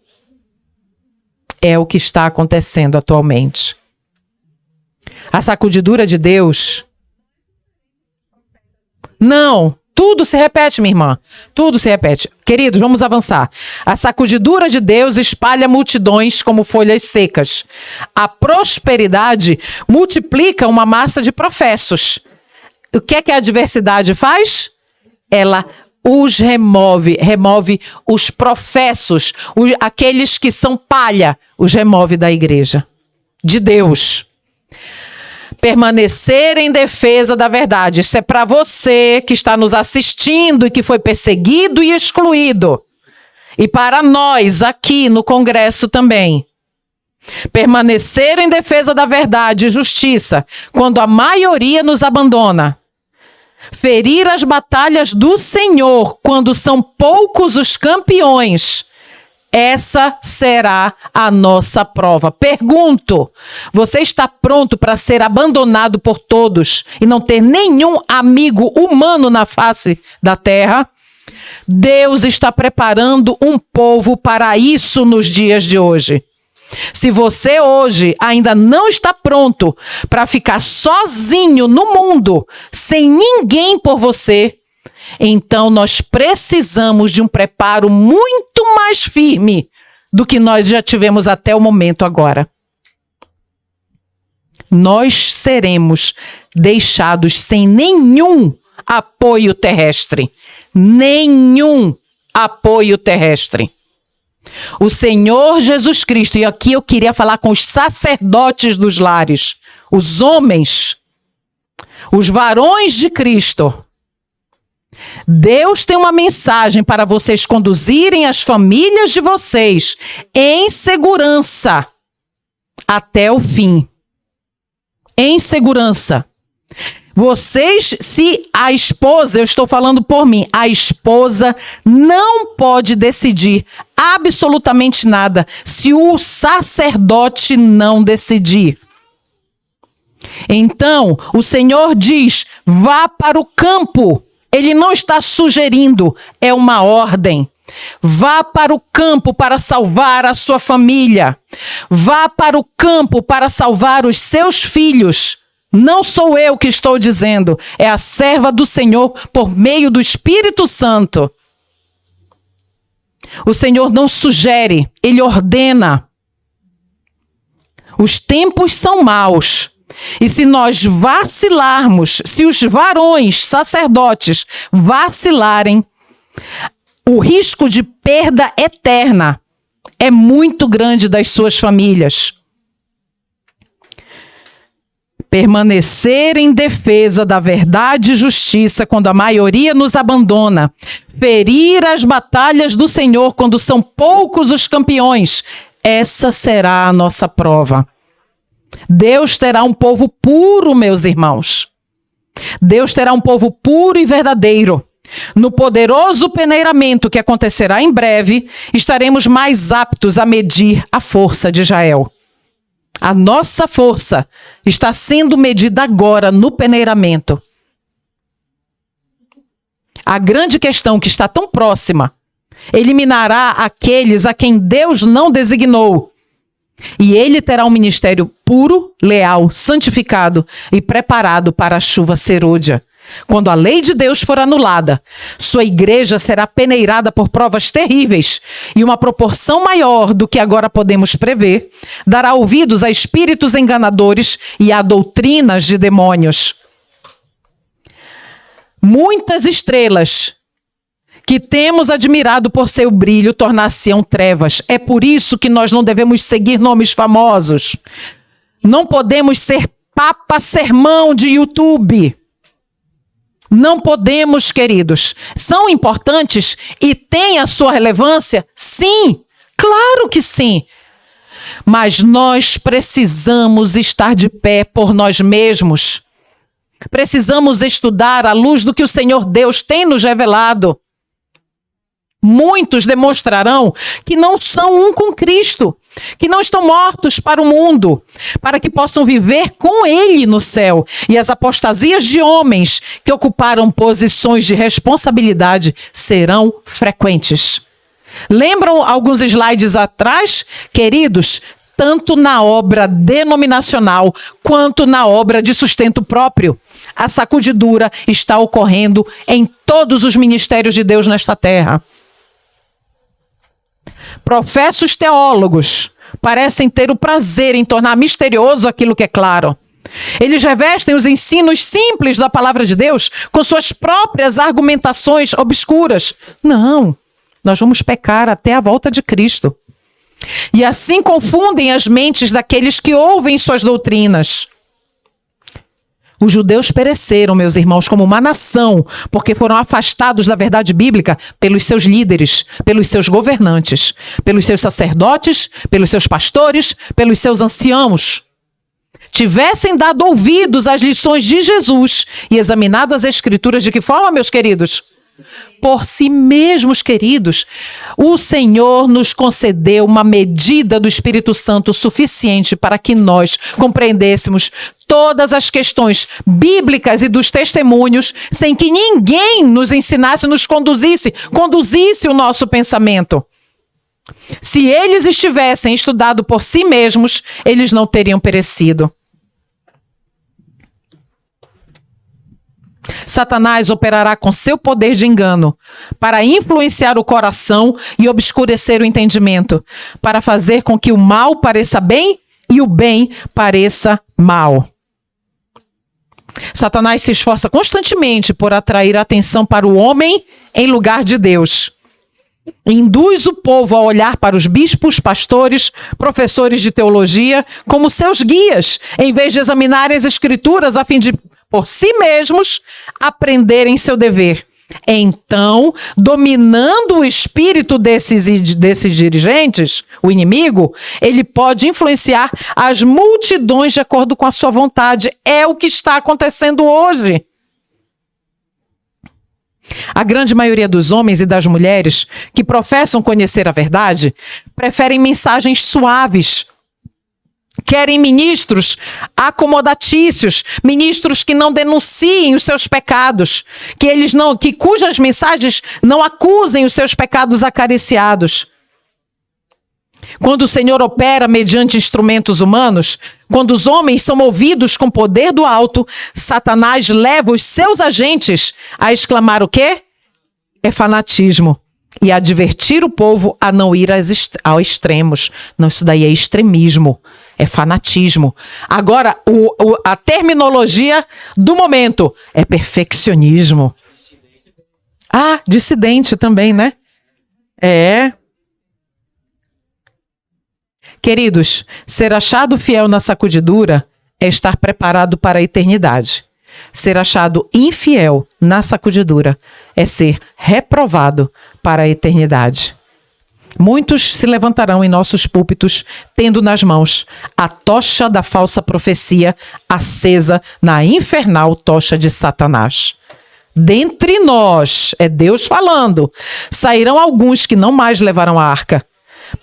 É o que está acontecendo atualmente. A sacudidura de Deus... Não, tudo se repete, minha irmã. Tudo se repete. Queridos, vamos avançar. A sacudidura de Deus espalha multidões como folhas secas. A prosperidade multiplica uma massa de professos. O que é que a adversidade faz? Ela os remove os professos, aqueles que são palha, os remove da igreja de Deus. Permanecer em defesa da verdade. Isso é para você que está nos assistindo e que foi perseguido e excluído. E para nós aqui no Congresso também. Permanecer em defesa da verdade e justiça quando a maioria nos abandona. Ferir as batalhas do Senhor quando são poucos os campeões. Essa será a nossa prova. Pergunto, você está pronto para ser abandonado por todos e não ter nenhum amigo humano na face da terra? Deus está preparando um povo para isso nos dias de hoje. Se você hoje ainda não está pronto para ficar sozinho no mundo, sem ninguém por você, então nós precisamos de um preparo muito mais firme do que nós já tivemos até o momento agora. Nós seremos deixados sem nenhum apoio terrestre. Nenhum apoio terrestre. O Senhor Jesus Cristo, e aqui eu queria falar com os sacerdotes dos lares, os homens, os varões de Cristo. Deus tem uma mensagem para vocês conduzirem as famílias de vocês em segurança até o fim. Em segurança. Vocês, se a esposa, eu estou falando por mim, a esposa não pode decidir absolutamente nada se o sacerdote não decidir. Então, o Senhor diz, vá para o campo. Ele não está sugerindo, é uma ordem. Vá para o campo para salvar a sua família. Vá para o campo para salvar os seus filhos. Não sou eu que estou dizendo, é a serva do Senhor por meio do Espírito Santo. O Senhor não sugere, Ele ordena. Os tempos são maus. E se nós vacilarmos, se os varões, sacerdotes, vacilarem, o risco de perda eterna é muito grande das suas famílias. Permanecer em defesa da verdade e justiça quando a maioria nos abandona. Ferir as batalhas do Senhor quando são poucos os campeões. Essa será a nossa prova. Deus terá um povo puro, meus irmãos. Deus terá um povo puro e verdadeiro. No poderoso peneiramento que acontecerá em breve, estaremos mais aptos a medir a força de Israel. A nossa força está sendo medida agora no peneiramento. A grande questão que está tão próxima eliminará aqueles a quem Deus não designou. E ele terá um ministério puro, leal, santificado e preparado para a chuva serôdia. Quando a lei de Deus for anulada, sua igreja será peneirada por provas terríveis e uma proporção maior do que agora podemos prever, dará ouvidos a espíritos enganadores e a doutrinas de demônios. Muitas estrelas que temos admirado por seu brilho tornar-se-ão trevas. É por isso que nós não devemos seguir nomes famosos. Não podemos ser papa sermão de YouTube. Não podemos, queridos. São importantes e têm a sua relevância? Sim, claro que sim. Mas nós precisamos estar de pé por nós mesmos. Precisamos estudar à luz do que o Senhor Deus tem nos revelado. Muitos demonstrarão que não são um com Cristo, que não estão mortos para o mundo, para que possam viver com Ele no céu. E as apostasias de homens que ocuparam posições de responsabilidade serão frequentes. Lembram alguns slides atrás, queridos? Tanto na obra denominacional quanto na obra de sustento próprio. A sacudidura está ocorrendo em todos os ministérios de Deus nesta terra. Professos teólogos parecem ter o prazer em tornar misterioso aquilo que é claro. Eles revestem os ensinos simples da palavra de Deus com suas próprias argumentações obscuras. Não, nós vamos pecar até a volta de Cristo. E assim confundem as mentes daqueles que ouvem suas doutrinas. Os judeus pereceram, meus irmãos, como uma nação, porque foram afastados da verdade bíblica pelos seus líderes, pelos seus governantes, pelos seus sacerdotes, pelos seus pastores, pelos seus anciãos. Tivessem dado ouvidos às lições de Jesus e examinado as Escrituras de que forma, meus queridos? Por si mesmos, queridos. O Senhor nos concedeu uma medida do Espírito Santo suficiente para que nós compreendêssemos todas as questões bíblicas e dos testemunhos sem que ninguém nos ensinasse, nos conduzisse o nosso pensamento. Se eles estivessem estudado por si mesmos, eles não teriam perecido. Satanás operará com seu poder de engano para influenciar o coração e obscurecer o entendimento, para fazer com que o mal pareça bem e o bem pareça mal. Satanás se esforça constantemente por atrair a atenção para o homem em lugar de Deus. Induz o povo a olhar para os bispos, pastores, professores de teologia como seus guias, em vez de examinarem as Escrituras a fim de, por si mesmos, aprenderem seu dever. Então, dominando o espírito desses dirigentes, o inimigo, ele pode influenciar as multidões de acordo com a sua vontade. É o que está acontecendo hoje. A grande maioria dos homens e das mulheres que professam conhecer a verdade preferem mensagens suaves. Querem ministros acomodatícios, ministros que não denunciem os seus pecados, cujas mensagens não acusem os seus pecados acariciados. Quando o Senhor opera mediante instrumentos humanos, quando os homens são movidos com poder do alto, Satanás leva os seus agentes a exclamar o quê? É fanatismo. E advertir o povo a não ir aos extremos. Não, isso daí é extremismo, é fanatismo. Agora, a terminologia do momento é perfeccionismo. Ah, dissidente também, né? É. Queridos, ser achado fiel na sacudidura é estar preparado para a eternidade. Ser achado infiel na sacudidura é ser reprovado para a eternidade. Muitos se levantarão em nossos púlpitos, tendo nas mãos a tocha da falsa profecia acesa na infernal tocha de Satanás. Dentre nós, é Deus falando, sairão alguns que não mais levarão a arca.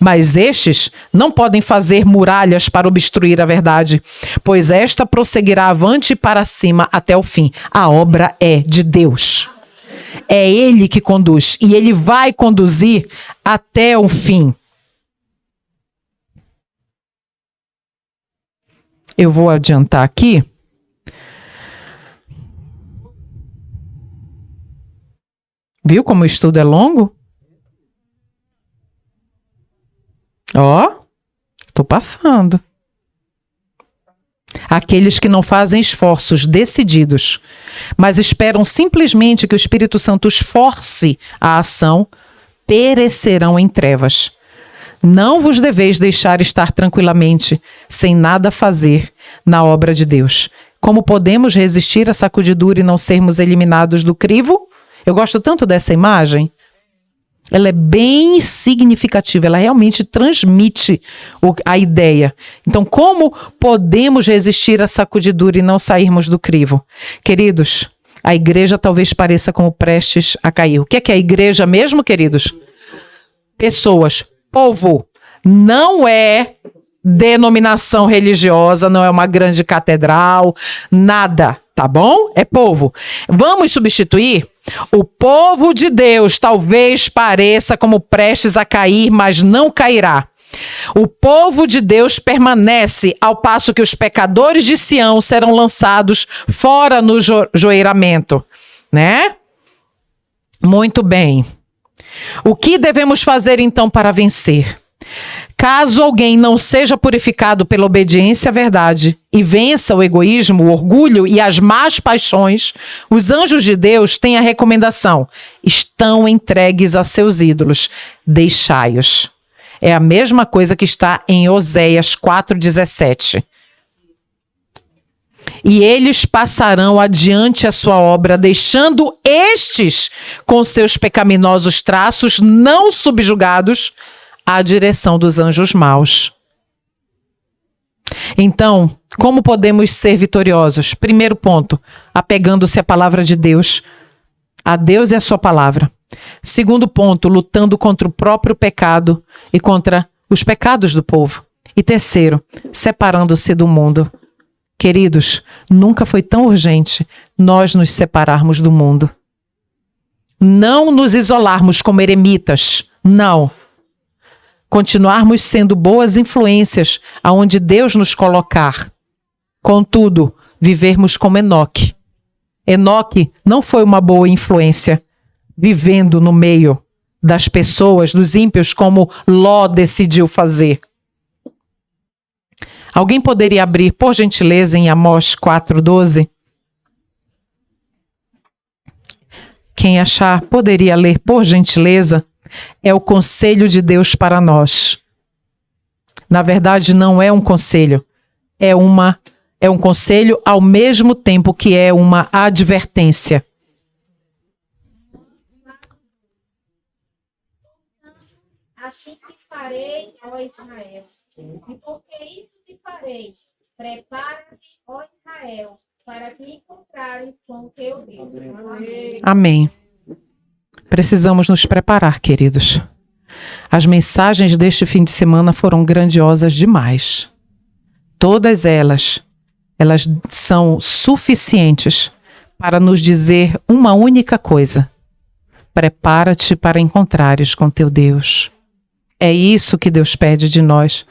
Mas estes não podem fazer muralhas para obstruir a verdade, pois esta prosseguirá avante para cima até o fim. A obra é de Deus. É Ele que conduz e Ele vai conduzir até o fim. Eu vou adiantar aqui. Viu como o estudo é longo? Ó, tô passando. Aqueles que não fazem esforços decididos, mas esperam simplesmente que o Espírito Santo os force a ação, perecerão em trevas. Não vos deveis deixar estar tranquilamente, sem nada fazer na obra de Deus. Como podemos resistir à sacudidura e não sermos eliminados do crivo? Eu gosto tanto dessa imagem. Ela é bem significativa, ela realmente transmite a ideia. Então, como podemos resistir à sacudidura e não sairmos do crivo? Queridos, a igreja talvez pareça como prestes a cair. O que é a igreja mesmo, queridos? Pessoas, povo. Não é denominação religiosa, não é uma grande catedral, nada, tá bom? É povo. Vamos substituir? O povo de Deus talvez pareça como prestes a cair, mas não cairá. O povo de Deus permanece, ao passo que os pecadores de Sião serão lançados fora no joeiramento, né? Muito bem. O que devemos fazer então para vencer? Caso alguém não seja purificado pela obediência à verdade e vença o egoísmo, o orgulho e as más paixões, os anjos de Deus têm a recomendação: estão entregues a seus ídolos, deixai-os. É a mesma coisa que está em Oséias 4,17. E eles passarão adiante a sua obra, deixando estes, com seus pecaminosos traços não subjugados, à direção dos anjos maus. Então, como podemos ser vitoriosos? Primeiro ponto, apegando-se à palavra de Deus, a Deus e a sua palavra. Segundo ponto, lutando contra o próprio pecado e contra os pecados do povo. E terceiro, separando-se do mundo. Queridos, nunca foi tão urgente nós nos separarmos do mundo. Não nos isolarmos como eremitas, não. Continuarmos sendo boas influências aonde Deus nos colocar. Contudo, vivermos como Enoque. Enoque não foi uma boa influência, vivendo no meio das pessoas, dos ímpios, como Ló decidiu fazer. Alguém poderia abrir, por gentileza, em Amós 4,12? Quem achar, poderia ler, por gentileza? É o conselho de Deus para nós. Na verdade, não é um conselho. É um conselho ao mesmo tempo que é uma advertência. Assim te farei, ó Israel. E porque isso te farei, prepara-te, ó Israel, para te encontrares com o teu Deus. Amém. Amém. Precisamos nos preparar, queridos. As mensagens deste fim de semana foram grandiosas demais. Todas elas são suficientes para nos dizer uma única coisa: prepara-te para encontrares com teu Deus. É isso que Deus pede de nós.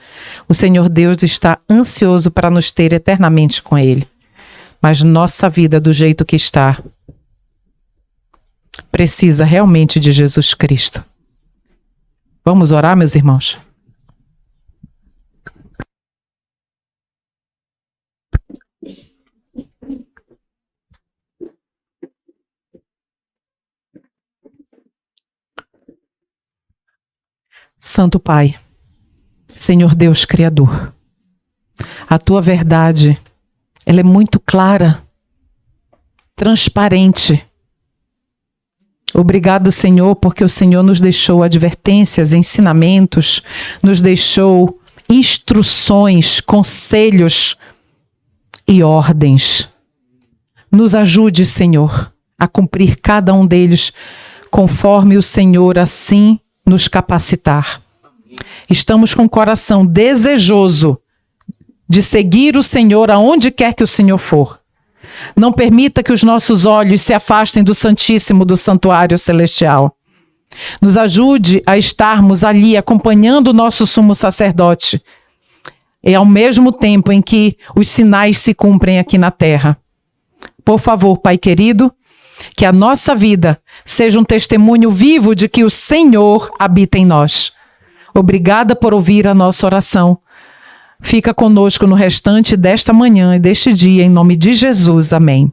O Senhor Deus está ansioso para nos ter eternamente com Ele. Mas nossa vida, do jeito que está, precisa realmente de Jesus Cristo. Vamos orar, meus irmãos? Santo Pai, Senhor Deus Criador, a Tua verdade, ela é muito clara, transparente. Obrigado, Senhor, porque o Senhor nos deixou advertências, ensinamentos, nos deixou instruções, conselhos e ordens. Nos ajude, Senhor, a cumprir cada um deles conforme o Senhor assim nos capacitar. Estamos com o coração desejoso de seguir o Senhor aonde quer que o Senhor for. Não permita que os nossos olhos se afastem do Santíssimo, do Santuário Celestial. Nos ajude a estarmos ali acompanhando o nosso sumo sacerdote. E ao mesmo tempo em que os sinais se cumprem aqui na terra. Por favor, Pai querido, que a nossa vida seja um testemunho vivo de que o Senhor habita em nós. Obrigada por ouvir a nossa oração. Fica conosco no restante desta manhã e deste dia, em nome de Jesus. Amém.